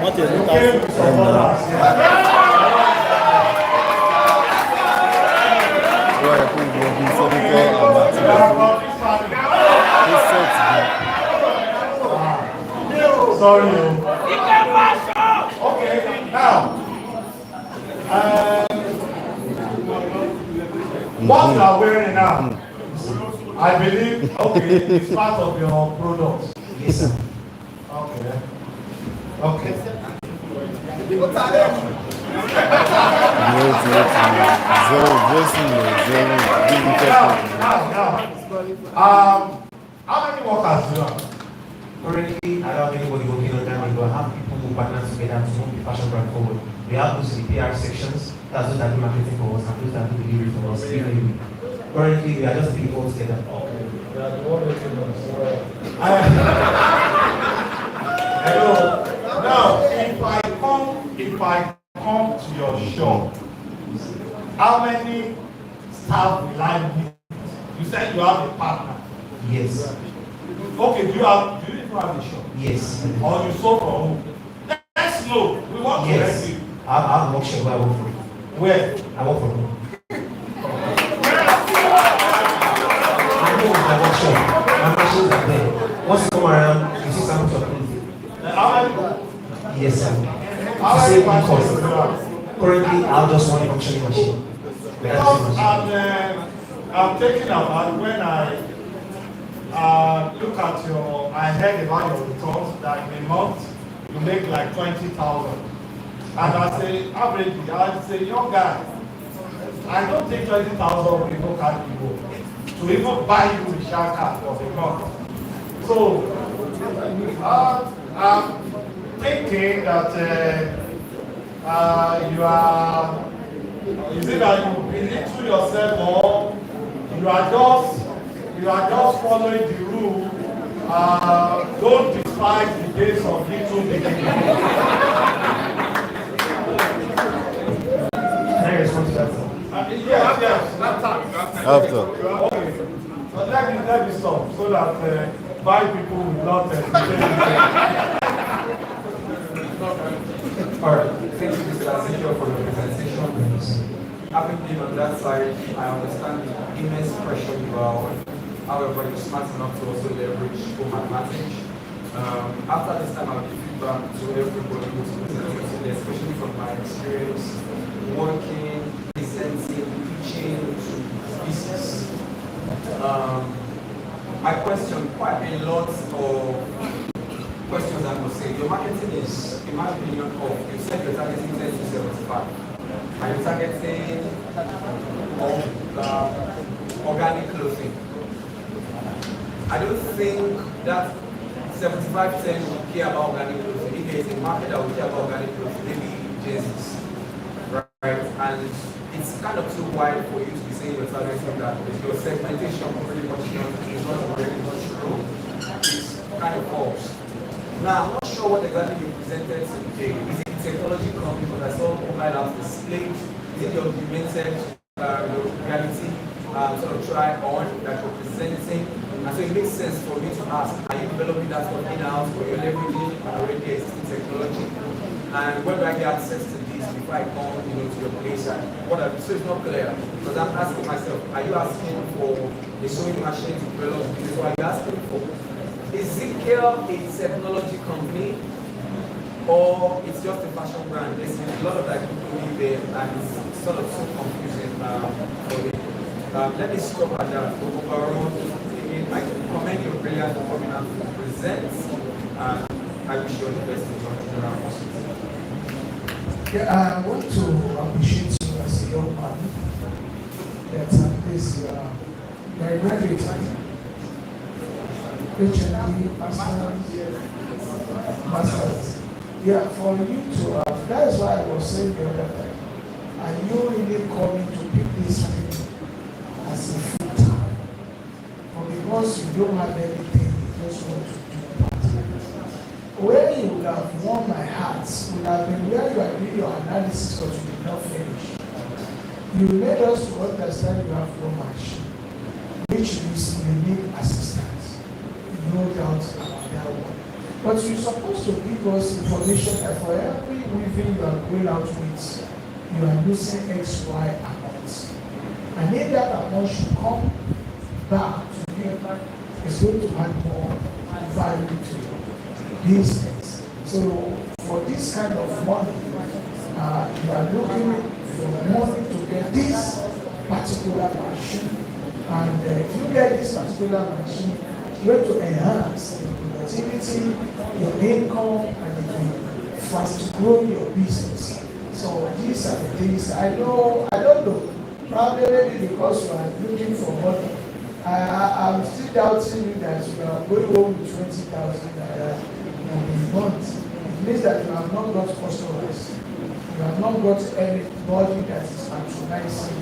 What is it? Sorry. Okay, now, what you are wearing now, I believe, okay, it's part of your product. Yes, sir. Okay. Okay. How many workers do you have? Currently, I don't have anybody working on that, but I have people who partner together to move the fashion brand forward. We have those in the PR sections, that's those that do marketing for us, and those that do delivery for us. Currently, we are just three all together. Okay. Hello. Now, if I come to your shop, how many staff will I need? You said you have a partner. Yes. Okay, do you even have a shop? Yes. Or you sold from home? Let's know. We want to help you. I have a workshop where I work for. Where? I work for home. I know my workshop. My machines are there. Once you come around, you see something to approve. Yes, sir. How many machines do you have? Currently, I have just one functioning machine. Because I'm taking about when I look at I heard about your returns that in a month you make like 20,000. And I say, averagely, I say, young guy, I don't take 20,000 when people carry you go to even buy you a share card for the month. So, I'm thinking that you are, is it that you believe to yourself or you are just following the rule? Don't despise the days of little beginning. Can I respond to that? Yes, that time. After. Okay. But let me stop so that by people will not Alright, thank you, Mr. Zykel, for your presentation. Having been on that side, I understand the immense pressure you are on. However, you're smart enough to also leverage home advantage. After this time, I'll give feedback to everybody who's presenting today, especially from my experience working, presenting, teaching to business. My question, quite a lot of questions I must say. Your marketing is, in my opinion, you said you're targeting 10 to 75. And you're targeting organic clothing. I don't think that 75% will care about organic clothing. If there is a market that will care about organic clothing, maybe jerseys, right? And it's kind of too wide for you to be saying you're targeting that. Your segmentation pretty much is not very much true. It's kind of false. Now, I'm not sure what exactly you presented today. Is it a technology company? Because I saw mobile apps displayed. Is it your augmented reality sort of try on that you're presenting? And so it makes sense for me to ask, are you developing that for in-house or you're leveraging already existing technology? And where do I get access to this before I come to your place? So it's not clear. Because I'm asking myself, are you asking for a sewing machine to develop this? What are you asking for? Is Zykel a technology company or it's just a fashion brand? There's a lot of that people live there and it's sort of so confusing for me. Let me stop at that. Overall, again, I commend your brilliant coming out to present, and I wish you all the best in your general hospital. Yeah, I want to appreciate you as a young man. That at least you are a graduate, HND, masters. Yeah, for you to that's why I was saying the other time. Are you really coming to pick this thing as a full time? Or because you don't have anything, you just want to do part. Where you would have won my heart would have been where you are doing your analysis but you did not finish. You made us to understand you have no machine, which means you need assistance. No doubt about that one. But you're supposed to give us information that for every weaving you are going out with, you are losing XY amounts. And if that amount should come back to you, it's going to add more value to your business. So for this kind of money, you are looking for money to get this particular machine. And if you get this particular machine, you're going to enhance the productivity, your income, and it will fast grow your business. So these are the things I don't know. Probably maybe because you are looking for money. I'm still doubting you that you are going home with 20,000 naira in a month. It means that you have not got customers. You have not got anybody that is patronizing.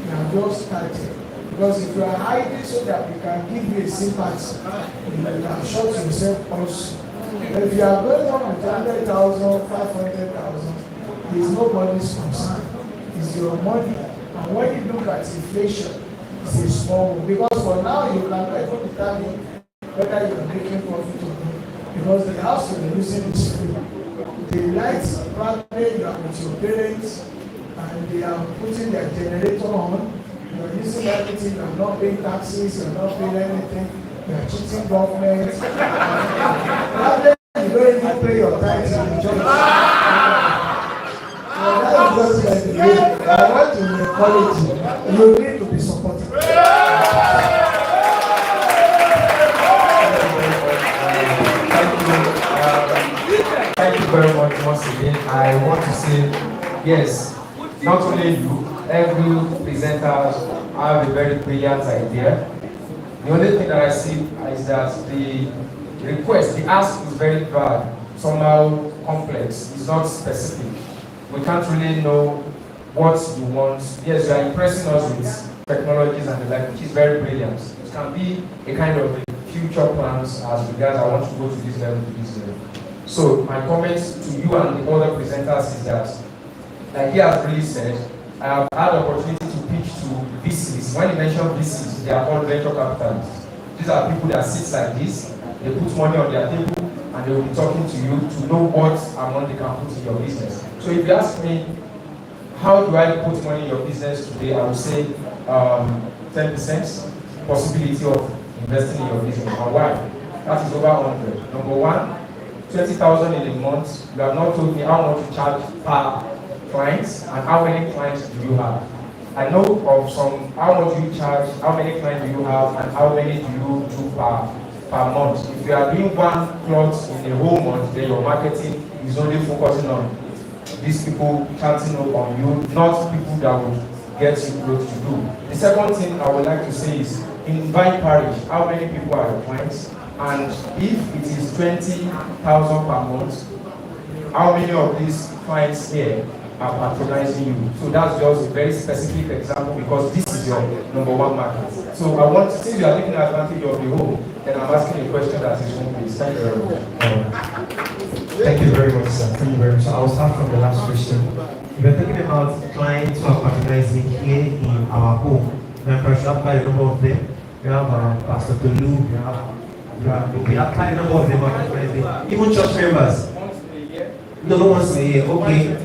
You have just started. Because if you are hiding so that we can give you a sympathy, you can shut yourself also. If you are going on with 100,000, 500,000, there is nobody's concern. It's your money. And when you look at inflation, it's a small one. Because for now, you cannot even determine whether you are making profit or not. Because the house you are using is free. The lights, probably you are with your parents, and they are putting their generator on. You are using everything, you are not paying taxes, you are not paying anything, you are cheating government. Probably you don't even pay your taxes in the church. That's just like the way I want to encourage you. You need to be supported. Thank you very much once again. I want to say, yes, not only you, every presenter have a very brilliant idea. The only thing that I see is that the request, the ask is very vague, somehow complex, it's not specific. We can't really know what you want. Yes, you are impressing us with technologies and the like, which is very brilliant. It can be a kind of future plans as regards I want to go to this level, to this level. So my comments to you and the other presenters is that, like he has really said, I have had the opportunity to pitch to VCs. When you mention VCs, they are called venture capitalists. These are people that sit like this, they put money on their table, and they will be talking to you to know what amount they can put in your business. So if you ask me, how do I put money in your business today, I would say 10% possibility of investing in your business. And why? That is over 100. Number one, 20,000 in a month. You have not told me how much you charge per clients and how many clients do you have. I know of some, how much you charge, how many clients do you have, and how many do you do per month. If you are doing one plot in a whole month, then your marketing is only focusing on these people chatting up on you, not people that would get you close to do. The second thing I would like to say is, in Vine Parish, how many people are your clients? And if it is 20,000 per month, how many of these clients here are patronizing you? So that's just a very specific example because this is your number one market. So I want to, since you are taking advantage of the whole, then I'm asking a question that is home based. Thank you very much. Thank you very much, sir. Thank you very much. So I'll start from the last question. We're talking about clients who are patronizing here in our home. And perhaps you have quite a number of them. We have Pastor Tolu, we have quite a number of them patronizing. Even church members. No, once a year. Okay.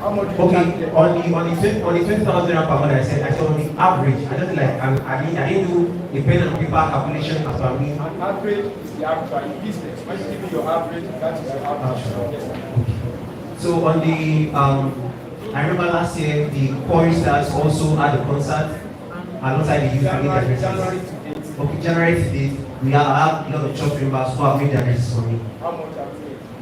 Okay. On the 20,000 per month, I said on the average. I don't like. I didn't do the pen and paper calculation as per me. Average is the average business. When you give me your average, that is your average. So on the I remember last year the choristers also had a concert alongside the youth and their addresses. Okay, January to date, we have a lot of church members who have made their addresses for me.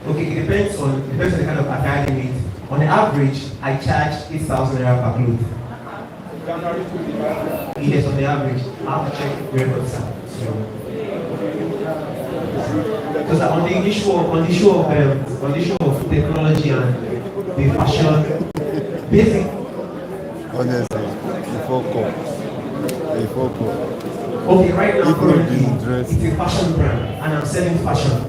Okay, it depends on the kind of attire they need. On the average, I charge 8,000 naira per cloth. Yes, on the average, I have to check the records. Because on the issue of technology and the fashion, basic. Honestly, Okay, right now currently it's a fashion brand, and I'm selling fashion.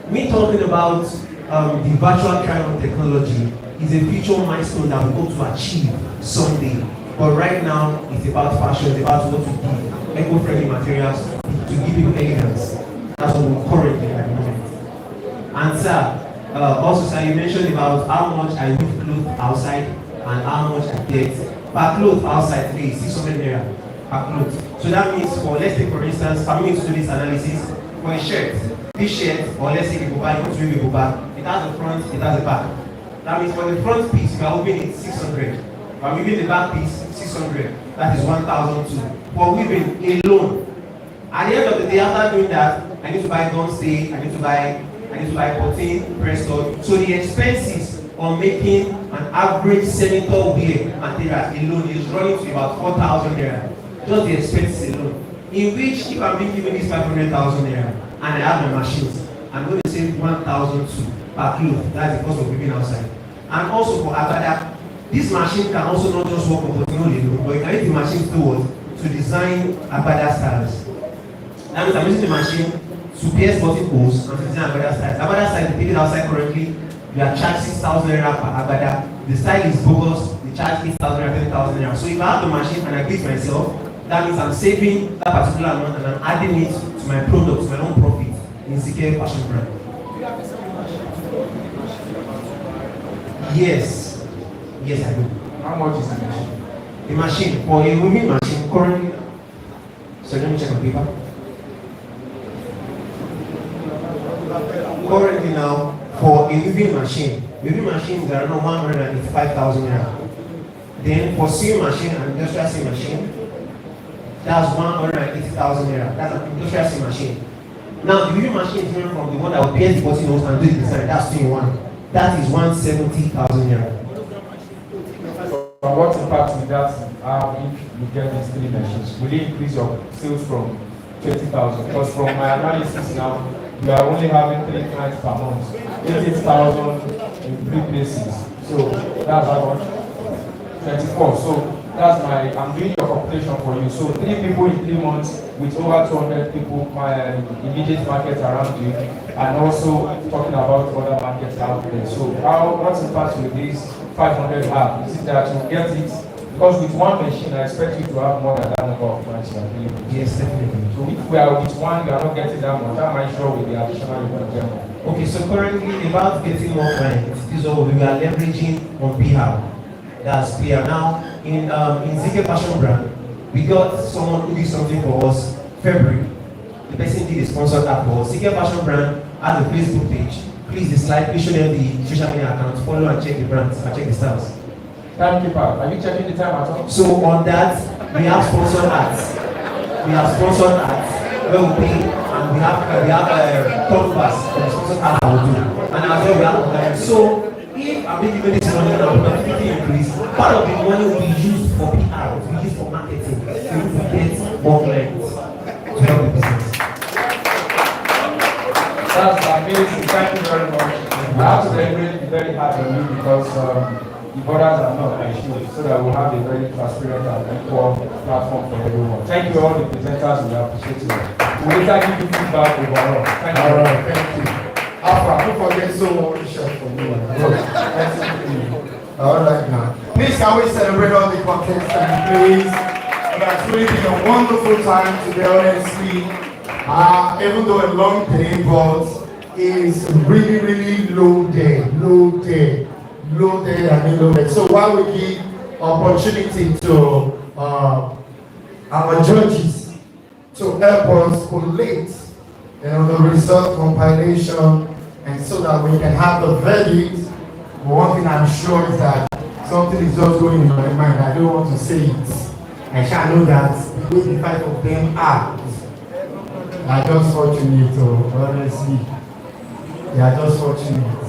Me talking about the virtual try-on technology is a future milestone that we hope to achieve someday. But right now, it's about fashion, it's about what to give, eco-friendly materials to give people elegance. That's what we're currently at the moment. And sir, also sir, you mentioned about how much I use clothes outside and how much I get. Per clothes outside today is 600 naira per cloth. So that means let's take for instance, for me to do this analysis, for a shirt, this shirt, or let's say the boba, you want to do the boba, it has a front, it has a back. That means for the front piece, we are opening it 600. I'm giving the back piece 600. That is 1,002. For weaving alone. At the end of the day, after doing that, I need to buy gun stay, I need to buy protein, press stud. So the expenses on making an average senator wear material alone is running to about 4,000 naira. Just the expenses alone. In which, if I'm being given this 500,000 naira and I have my machines, I'm going to save 1,002 per cloth. That's the cost of weaving outside. And also for Akara, this machine can also not just work on continuity, but you can use the machine to design Akara styles. That means I'm using the machine to pierce button holes and to design Akara styles. Akara styles, they take it outside currently, you are charged 6,000 naira per Akara. The style is bogus, they charge 8,000 naira, 10,000 naira. So if I have the machine and I give myself, that means I'm saving that particular amount and I'm adding it to my product, to my own profit in Zykel fashion brand. Yes, I do. How much is the machine? The machine, for a moving machine, currently, so let me check on paper. Currently now, for a moving machine is around 185,000 naira. Then for sewing machine and industrial sewing machine, that's 180,000 naira. That's an industrial sewing machine. Now, the moving machine is different from the one that will pierce the button holes and do the design. That's 2-in-1. That is 170,000 naira. What impact will that have if you get these 3 machines? Will it increase your sales from 20,000? Because from my analysis now, you are only having 3 clients per month, 88,000 in 3 places. So that's how much? 24. So that's I'm doing your computation for you. So 3 people in 3 months with over 200 people, my immediate market around you, and also talking about other markets out there. So what impact will these 500 have? Is it that you get it? Because with one machine, I expect you to have more than that number of clients you are dealing with. Yes, definitely. So if we are with one, you are not getting that much. That might show with the additional you can get more. Okay, so currently about getting more clients, this is what we are leveraging on BHAL. That's clear. Now, in Zykel fashion brand, we got someone who did something for us February. The person did a sponsored app for us. Zykel fashion brand has a Facebook page. Please dislike, please show them the social media account, follow and check the brands and check the styles. Timekeeper, are you checking the time at all? So on that, we have sponsored ads. Where we pay, and we have turnovers for the sponsored ads that we do. And as well, we have so if I'm being given this money and productivity increase, part of the money will be used for PR, will be used for marketing, to get more clients to help the business. That's amazing. Thank you very much. I have to really be very hard on you because the borders are not issued, so that we'll have a very transparent and equal platform for everyone. Thank you all the presenters, we appreciate you. We'll later give you feedback overall. Thank you. All right, thank you. Alpha, don't forget so much shot from you. All right now. Please can we celebrate all the contestants, please? That's really been a wonderful time today, honestly. Even though a long day, but it's really loaded. So while we give opportunity to our judges to help us collate the result compilation, and so that we can have the verdict, one thing I'm sure is that something is just going in my mind. I don't want to say it. I shall know that the way the 5 of them are. They are just fortunate, honestly. They are just fortunate.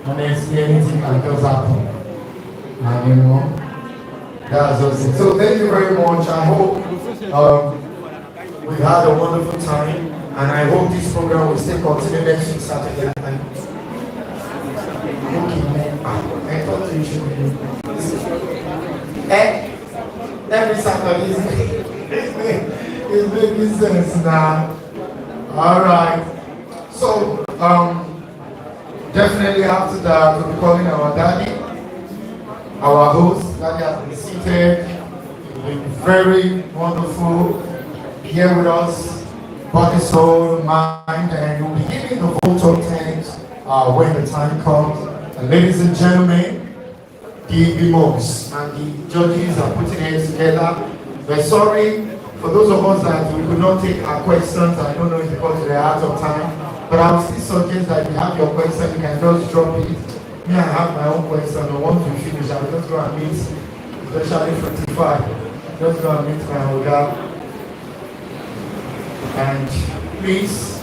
Honestly, anything can just happen. And you know, that's just it. So thank you very much. I hope we had a wonderful time, and I hope this program will still continue next week Saturday night. Okay, man. I thought you should be. Every Saturday is making sense now. All right. So definitely after that, we'll be calling our daddy, our host. Daddy has been seated. He's been very wonderful here with us, body, soul, mind, and we'll be giving the vote of thanks when the time comes. And ladies and gentlemen, the BMOs and the judges are putting heads together. We're sorry for those of us that we could not take our questions. I don't know if because they're out of time, but I would still suggest that if you have your question, you can just drop it. Me, I have my own question. I want to finish. I will just go and meet, especially 55. Just go and meet my Oga. And please,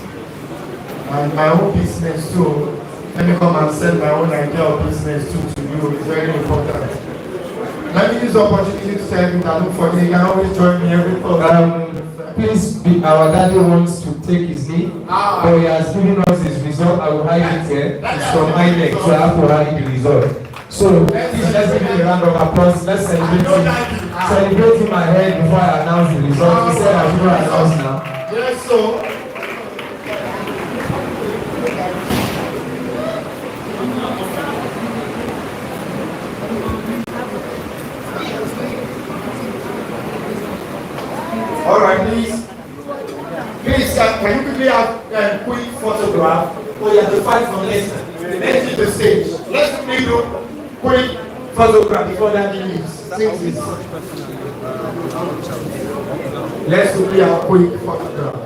and my own business too. Let me come and sell my own idea of business too to you. It's very important. Let me use the opportunity to tell you that look for me. You can always join me every program. Please, our daddy wants to take his leave, but he has given us his result. I will hide it here. It's from my neck, so I have to hide the result. So, please, let's give him a round of applause. Let's celebrate him. Celebrate him ahead before I announce the result. He said I should announce now. Yes, so. All right, please. Please, can you quickly have a quick photograph? Oh, yeah, the 5 from lesson. Let's hit the stage. Let's quickly do quick photograph before that leaves. Let's quickly have a quick photograph.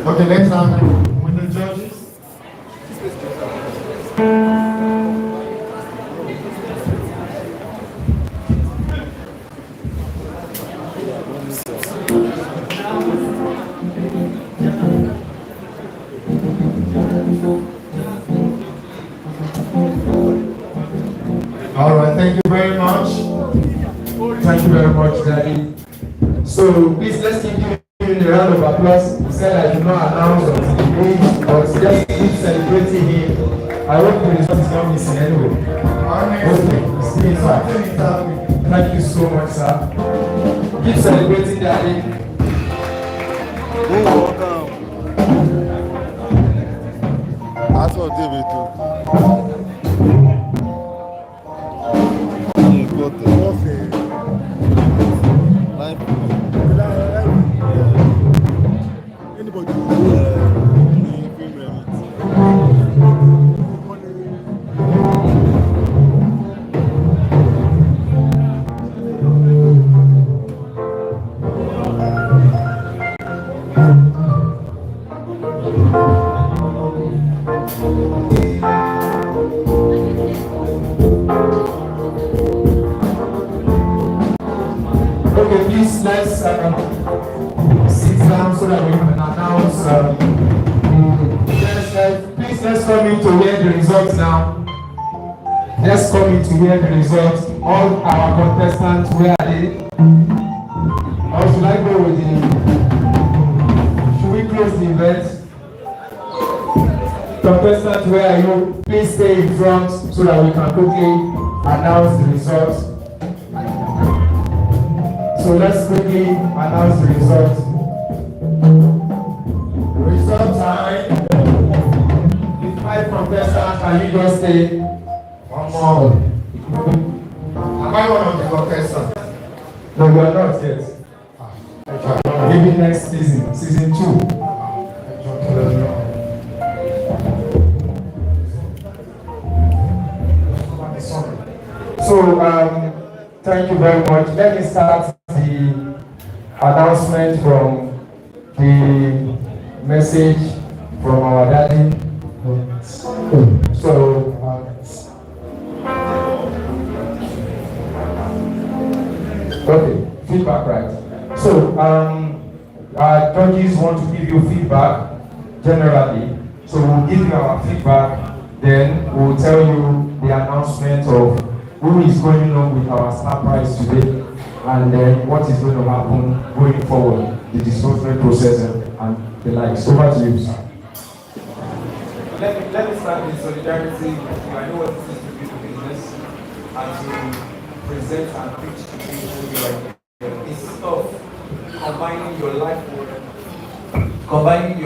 Okay, next time with the judges. All right, thank you very much. Thank you very much, Daddy. So, please, let's give him a round of applause. He said I did not announce on the page, but just keep celebrating him. I hope the result is not missing anyway. Okay, it's still fine. Thank you so much, sir. Keep celebrating, Daddy. You're welcome. That's what David do. Okay, please let's sit down so that we can announce. Please let's come in to hear the results now. Let's come in to hear the results. All our contestants, where are they? Or should I go with the? Should we close the event? Contestants, where are you? Please stay in front so that we can quickly announce the results. So let's quickly announce the results. can you just say one more? Am I one of the contestants? No, you are not yet. Maybe next season, season 2. So, thank you very much. Let me start the announcement from the message from our daddy. So, okay, feedback, right? So, our judges want to give you feedback generally. So, we'll give you our feedback, then we'll tell you the announcement of who is going on with our star prize today, and then what is going to happen going forward, the disbursement process and the likes. Over to you, sir. Let me start with solidarity. I know what it is to be the business and to present and pitch to people like instead of combining your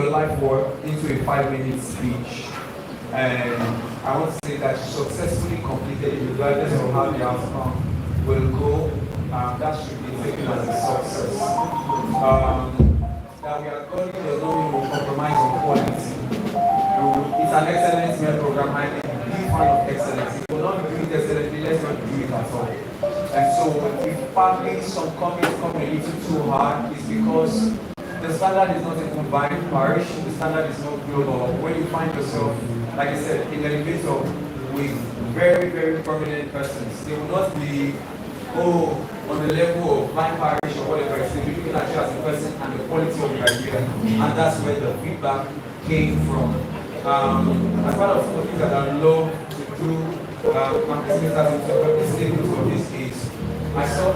life work into a 5-minute speech. And I want to say that you successfully completed it regardless of how the outcome will go. That should be taken as a success. That we are calling the no will compromise on quality. It's an excellence meal program. I'm a big fan of excellence. If we're not doing it excellently, let's not do it at all. And so if partly some comments come a little too hard, it's because the standard is not even by parish, the standard is not global. When you find yourself, like I said, in an elevator with very, very prominent persons, they will not be, on the level of blind parish or whatever, it's looking at you as a person and the quality of your idea. And that's where the feedback came from. As part of the things that I love to do, my business as a statement of this is, I saw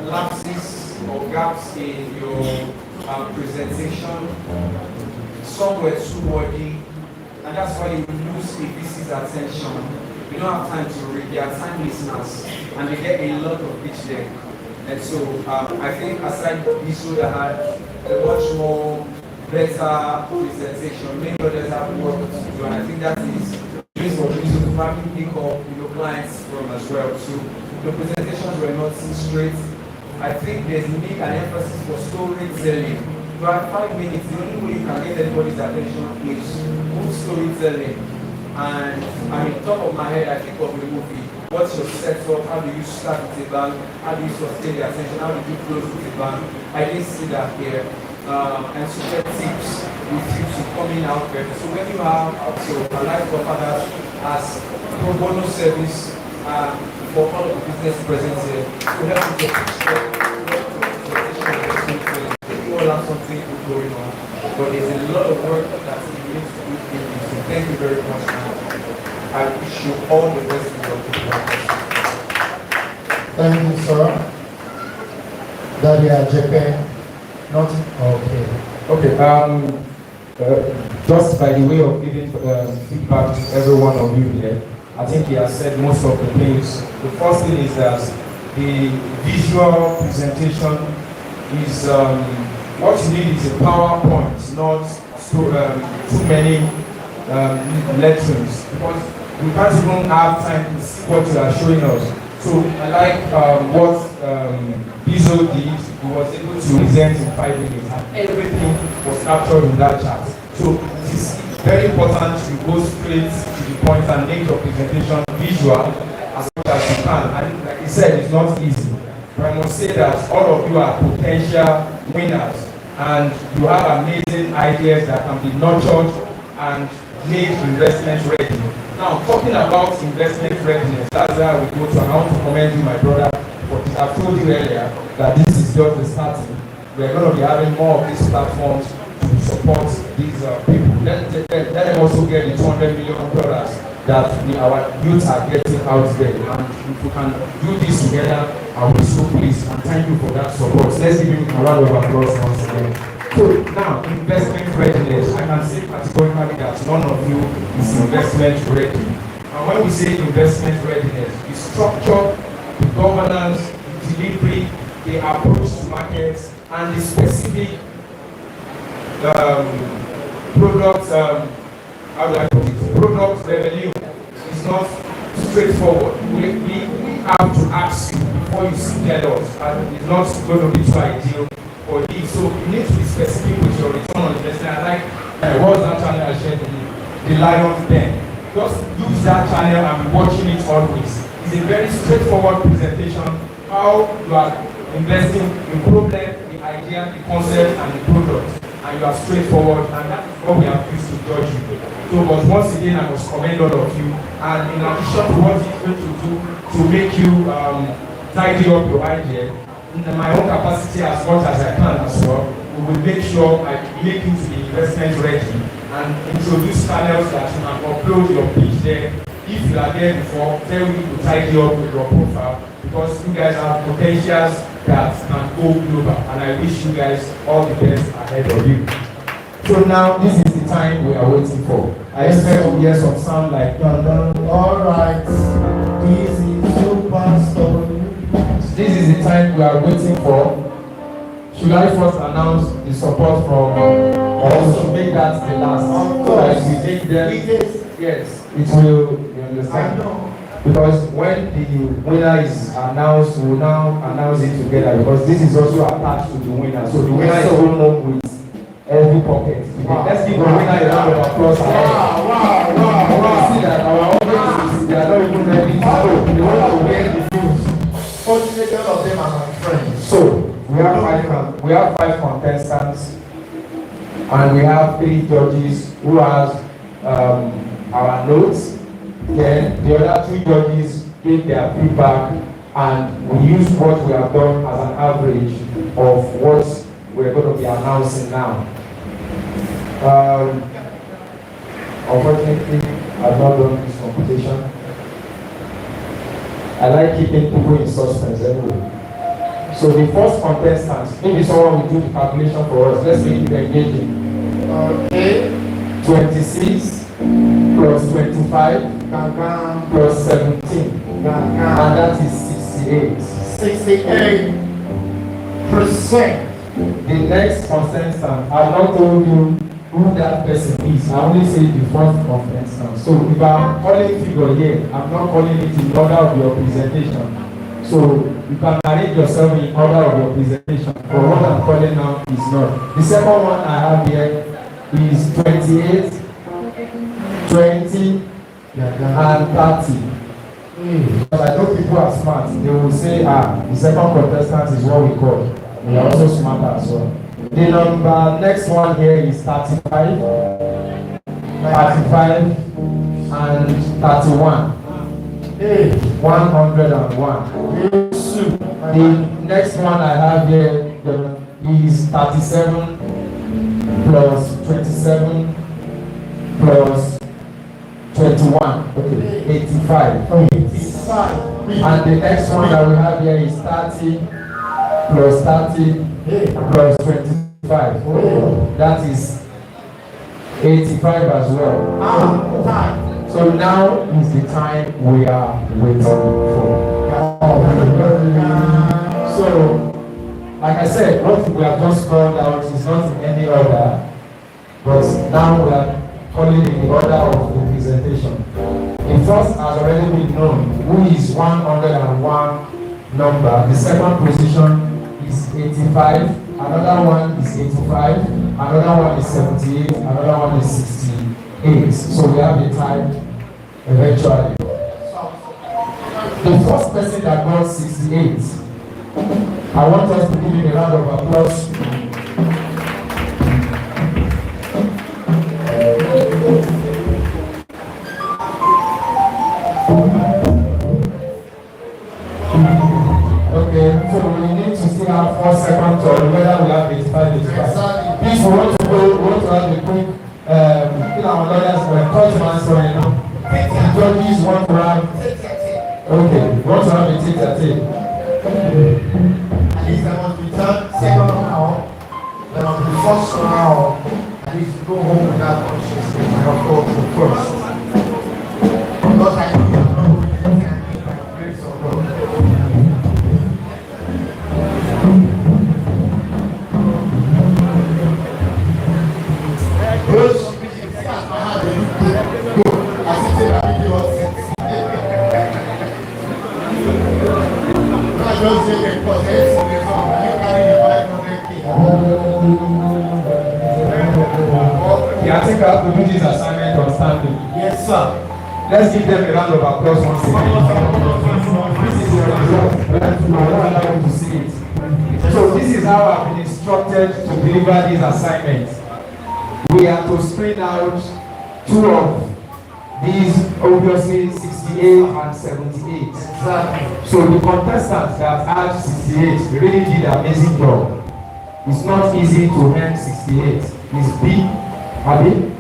lapses or gaps in your presentation. Some were too wordy, and that's why you lose a VC's attention. You don't have time to read, they are time listeners, and they get a lot of pitch there. And so I think aside this would have had a much more better presentation. Many others have work to do, and I think that is this for you to probably pick up clients from as well. So the presentations were not straight. I think there's need an emphasis for storytelling. You have 5 minutes, the only way you can get anybody's attention is good storytelling. And I mean, top of my head, I think of the movie. What's your setup? How do you start with a bang? How do you sustain the attention? How do you close with a bang? I didn't see that here. And so get tips with tips coming out there. So when you have a life of others as pro bono service for all of the business present here, to help you get you all have something good going on. But there's a lot of work that you need to do. So thank you very much. I wish you all the best in your business. Thank you, sir. Daddy Ajiboye. Not okay. Okay. Just by the way of giving feedback to every one of you here, I think he has said most of the things. The first thing is that the visual presentation is what you need is a PowerPoint, not too many lectures, because we can't even have time to see what you are showing us. So I like what Bizo did. He was able to present in 5 minutes, and everything was captured in that chart. So it is very important to go straight to the point and make your presentation visual as much as you can. And like I said, it's not easy. But I must say that all of you are potential winners, and you have amazing ideas that can be nurtured and made investment ready. Now, talking about investment readiness, that's where we go to. And I want to commend you, my brother, for this. I've told you earlier that this is just the starting. We're going to be having more of these platforms to support these people. Let them also get the $200 million that our youth are getting out there. And if we can do this together, I will be so pleased. And thank you for that support. Let's give him a round of applause once again. So now, investment readiness. I can say categorically that none of you is investment ready. And when we say investment readiness, the structure, the governance, the delivery, the approach to markets, and the specific products, how do I put it? product revenue is not straightforward. We have to ask you before you tell us, and it's not going to be too ideal for you. So you need to be specific with your return on investment. I like what was that channel I shared with you? The Lion's Den. Just use that channel and be watching it always. It's a very straightforward presentation how you are investing in problem, the idea, the concept, and the product. And you are straightforward, and that is what we have used to judge you. So, but once again, I must commend all of you. And in addition to what he's going to do to make you tidy up your idea, in my own capacity as much as I can as well, we will make sure I make you to the investment ready and introduce channels that you can upload your pitch there. If you are there before, tell me to tidy up with your profile because you guys have potentials that can go global, and I wish you guys all the best ahead of you. So now this is the time we are waiting for. I expect to hear some sound like dun dun. All right, this is super story. This is the time we are waiting for. Should I first announce the support from, or should make that the last? Of course. Like we take them. Yes, it will. You understand? I know. Because when the winner is announced, we will now announce it together because this is also attached to the winner. So the winner is going home with every pocket. Wow. Let's give the winner a round of applause. Wow. See that our audience, they are not even ready to go. They want to wear the news. Fortunately, all of them are my friends. So we have five contestants, and we have 3 judges who has our notes. Then the other 2 judges gave their feedback, and we use what we have done as an average of what we're going to be announcing now. Unfortunately, I've not done this competition. I like keeping people in suspense anyway. So the first contestant, maybe someone will do the calculation for us. Let's make it engaging. Okay. 26 plus 25 plus 17. And that is 68. 68%. The next contestant, I've not told you who that person is. I only say the first contestant. So if I'm calling figure here, I'm not calling it in order of your presentation. So you can arrange yourself in order of your presentation. But what I'm calling now is not. The second one I have here is 28, 20, and 30. Because I know people are smart. They will say, the second contestant is what we call. We are also smart as well. The next one here is 35, 35, and 31. 101. The next one I have here is 37 plus 27 plus 21. Okay, 85. 85. And the next one that we have here is 30 plus 30 plus 25. That is 85 as well. So now is the time we are waiting for. So, like I said, what we have just called out is not in any order, but now we are calling in the order of the presentation. The first has already been known, who is 101 number. The second position is 85. Another one is 85. Another one is 78. Another one is 68. So we have the time eventually. The first person that got 68, I want us to give him a round of applause. Okay, so we need to still have 4 seconds or whether we have 85. Please, we want to have a quick, our lawyers were touch so you know. The judges want to have, okay, want to have a tit-a-tit. At least I want to return second round, then on the first round, at least go home without consciousness, and of course the first. Because I know you're not going to get my grace of God. Those, I think I have to do this assignment on standing. Yes, sir. Let's give them a round of applause once again. This is your result. I don't allow you to see it. So this is how I've been instructed to deliver these assignments. We have to screen out two of these, obviously 68 and 78. So the contestants that had 68 really did an amazing job. It's not easy to earn 68. It's big, Abi.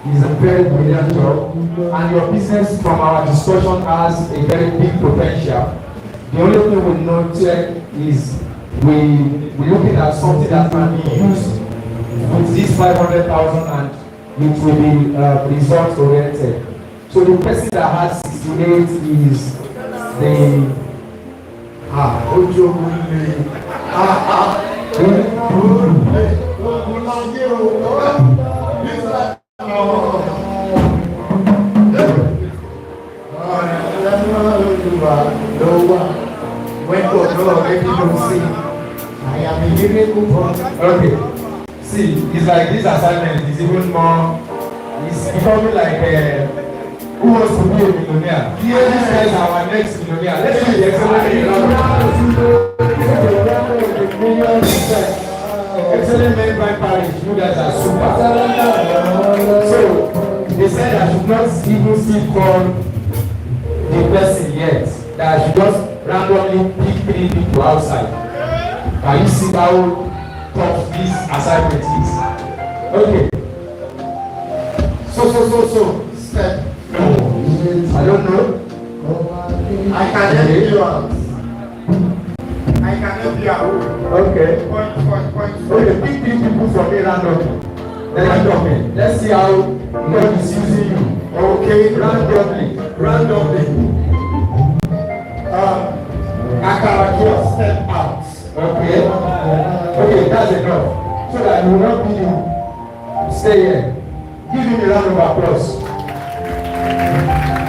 It's a very brilliant job. And your business from our discussion has a very big potential. The only thing we noted is we're looking at something that can be used with this 500,000 and it will be result oriented. So the person that had 68 is the okay. See, it's like this assignment is even more, it's becoming like who wants to be a millionaire? Here this is our next millionaire. Let's do the excellent excellent men by parish. You guys are super. So they said I should not even still call the person yet. That I should just randomly pick 3 people outside. Can you see how tough this assignment is? Okay. So. Step. I don't know. I can help you out. I can help you out. Okay. Point. Okay, pick 3 people from me randomly. Let's see how God is using you. Okay, randomly. Akara, Kiosk, step out. Okay, that's enough. So that you will not be you. Stay here. Give him a round of applause.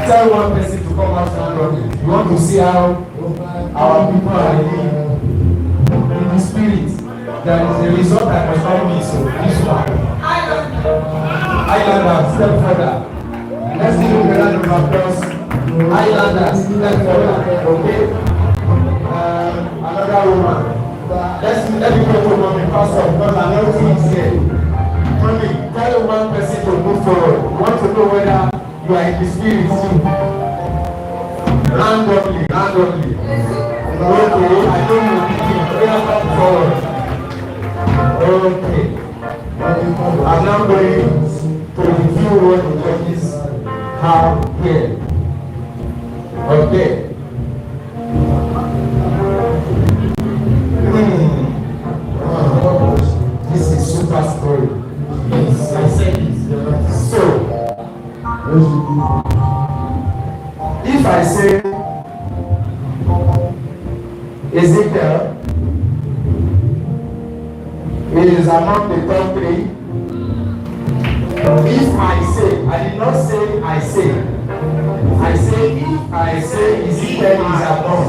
Tell one person to come out randomly. You want to see how our people are in the spirit. There is a result that must not be so. This one. Highlander, step further. Let's give him a round of applause. Highlander, step further. Okay? Another woman. Let me go to mommy pastor because I know things here. Mommy, tell one person to move forward. You want to know whether you are in the spirit too. Randomly. Okay, I know you come forward. Okay. I'm now going to review what the judges have here. Okay. This is super story. Yes, I said it. So, if I say Zykel is among the top 3, if I say, I did not say I say. I say if I say Zykel is among,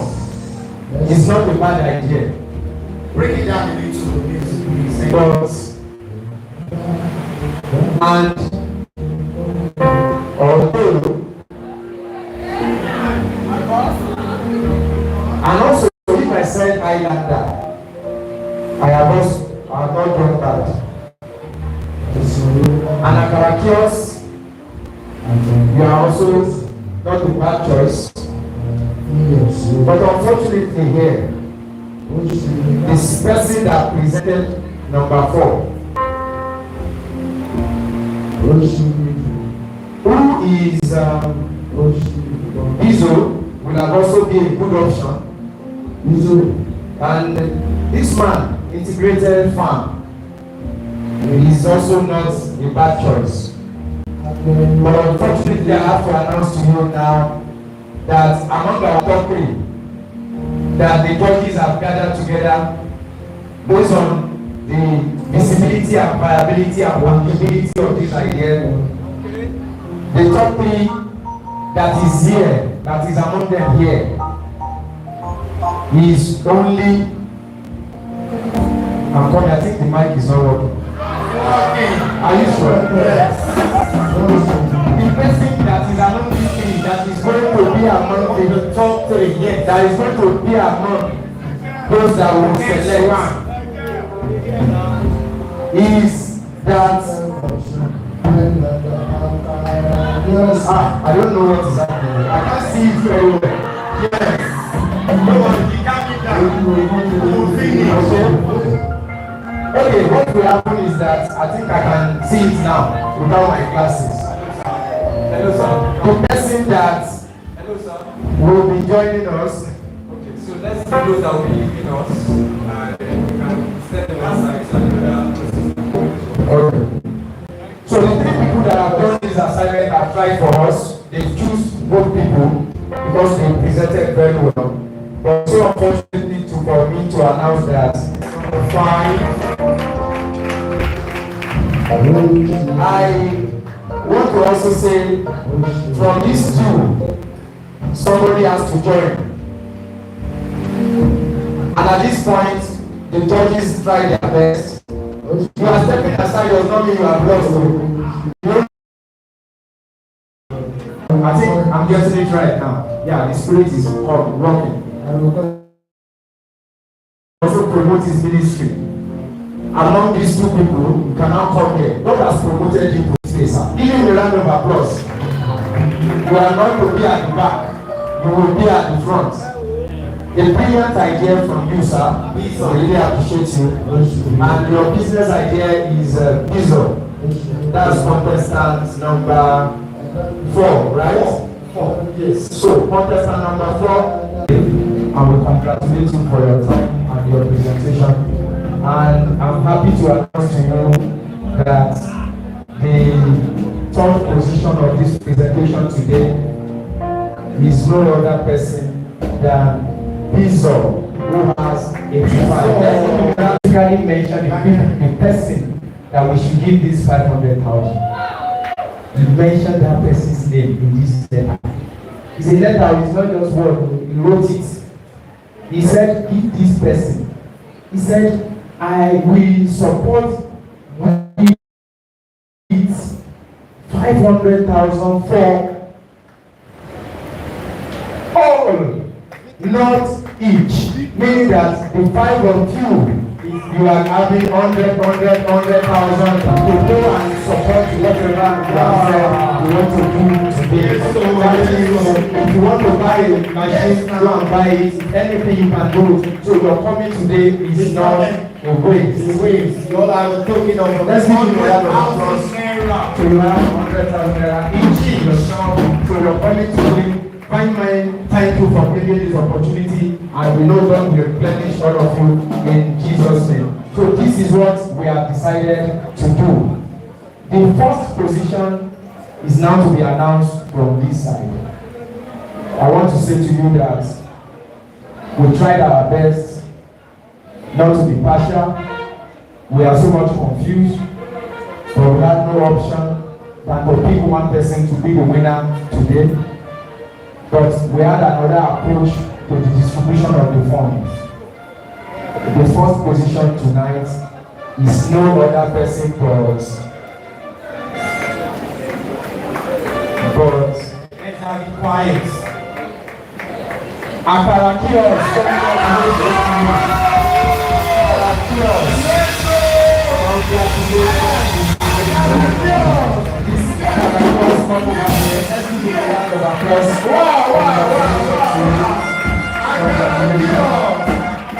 it's not a bad idea. Break it down a little bit. Because and also if I said Highlander, I have not done that. And Akara Kiosk, you are also not a bad choice. But unfortunately here, this person that presented number 4, who is Izo, will have also be a good option. And this man, integrated farm, is also not a bad choice. But unfortunately, I have to announce to you now that among our top 3, that the judges have gathered together based on the visibility and viability and workability of this idea. The top 3 that is here, that is among them here, is only. I'm coming, I think the mic is not working. Are you sure? Yes. that is going to be among those that will select is that I don't know what is happening. I can't see it very well. Yes. Okay, what will happen is that I think I can see it now without my glasses. Hello, sir. The person that will be joining us. Okay, so let's see those that will be leaving us. And we can set them aside so Okay. So the 3 people that have done this assignment have tried for us. They choose both people because they presented very well. But so unfortunately for me to announce that 5. I want to also say from these 2, somebody has to join. And at this point, the judges try their best. You are stepping aside, does not mean you are lost. I think I'm getting it right now. Yeah, the spirit is rocking. Also promote his ministry. Among these 2 people, you can now come here. God has promoted you to space. Give him a round of applause. You are not to be at the back. You will be at the front. A brilliant idea from you, sir. I really appreciate you. And your business idea is Diesel. That's contestant number 4, right? 4. Yes. So contestant number 4, I will congratulate you for your time and your presentation. And I'm happy to announce to you that the 3rd position of this presentation today is no other person than Diesel, who has 85. Practically mentioned the person that we should give this 500,000. He mentioned that person's name in this letter. It's a letter, it's not just word, he wrote it. He said, give this person. He said, I will support with 500,000 for all, not each. Meaning that the 5 of you, you are having 100,000 to go and support whatever you have said you want to do today. So if you want to buy a machine, go and buy it. Anything you can do. So your coming today is not a waste. It's a waste. You all are talking of let's give you a round of applause. So you have 100,000 naira each yourself. So your coming today. Thank you for giving this opportunity, and we know God will replenish all of you in Jesus' name. So this is what we have decided to do. The 1st position is now to be announced from this side. I want to say to you that we tried our best not to be partial. We are so much confused, but we had no option than to pick one person to be the winner today. But we had another approach to the distribution of the funds. The 1st position tonight is no other person but let's have it quiet. Akara Kiosk.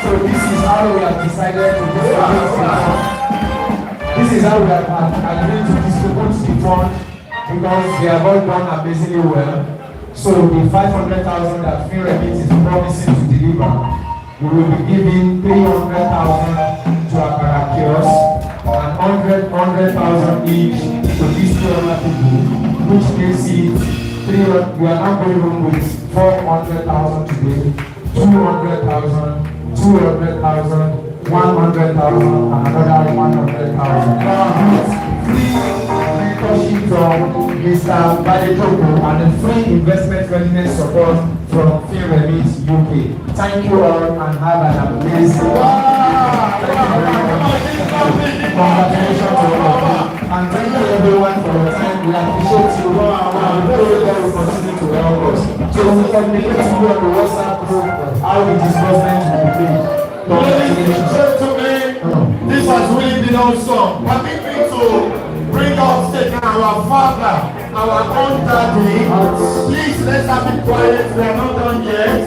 So this is how we have decided to do it. This is how we have agreed to distribute the fund because they have all done amazingly well. So the 500,000 that FinREMIT is promising to deliver, we will be giving 300,000 to Akara Kiosk and 100,000 each to these 2 other people, which makes it 300. We are now going home with 400,000 today, 200,000, 200,000, 100,000, and another 100,000. Free mentorship from Mr. Adewale and the free investment readiness support from FinREMIT-UK. Thank you all and have an amazing day. Congratulations to all of you. And thank you everyone for your time. We appreciate you. And we pray that God will continue to help us. So communicate to you on the WhatsApp group how the disbursement will be paid. Ladies and gentlemen, this has really been awesome. Permit me to bring up stage our father, our own daddy. Please, let's have it quiet. We are not done yet.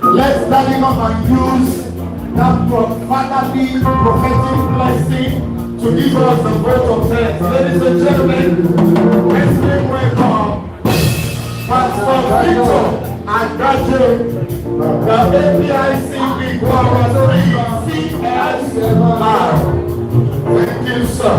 Let's daddy come and use that fatherly prophetic blessing to give us the vote of thanks. Ladies and gentlemen, let's make welcome Pastor Victor and Gaje, the APIC Big Power 3 CSR. Thank you, sir.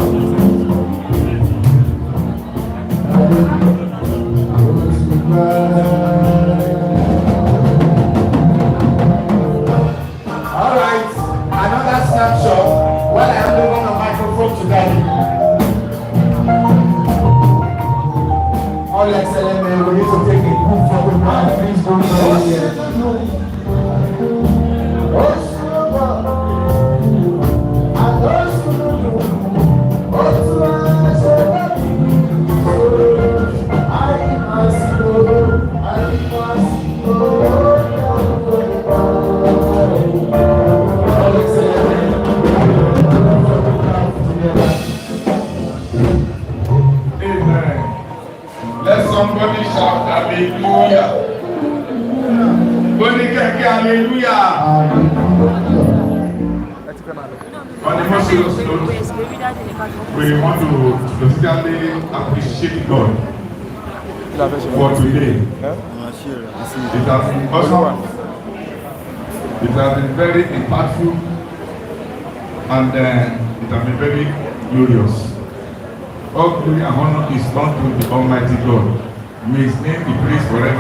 All right, another snapshot while I hand over the microphone to Daddy. All excellent men, we need to take a good photograph. Please go here. Somebody shout hallelujah. Hallelujah. On the most serious note, we want to basically appreciate God for today. It has been awesome. It has been very impactful, and it has been very glorious. All glory and honor is unto the Almighty God. May His name be praised forever.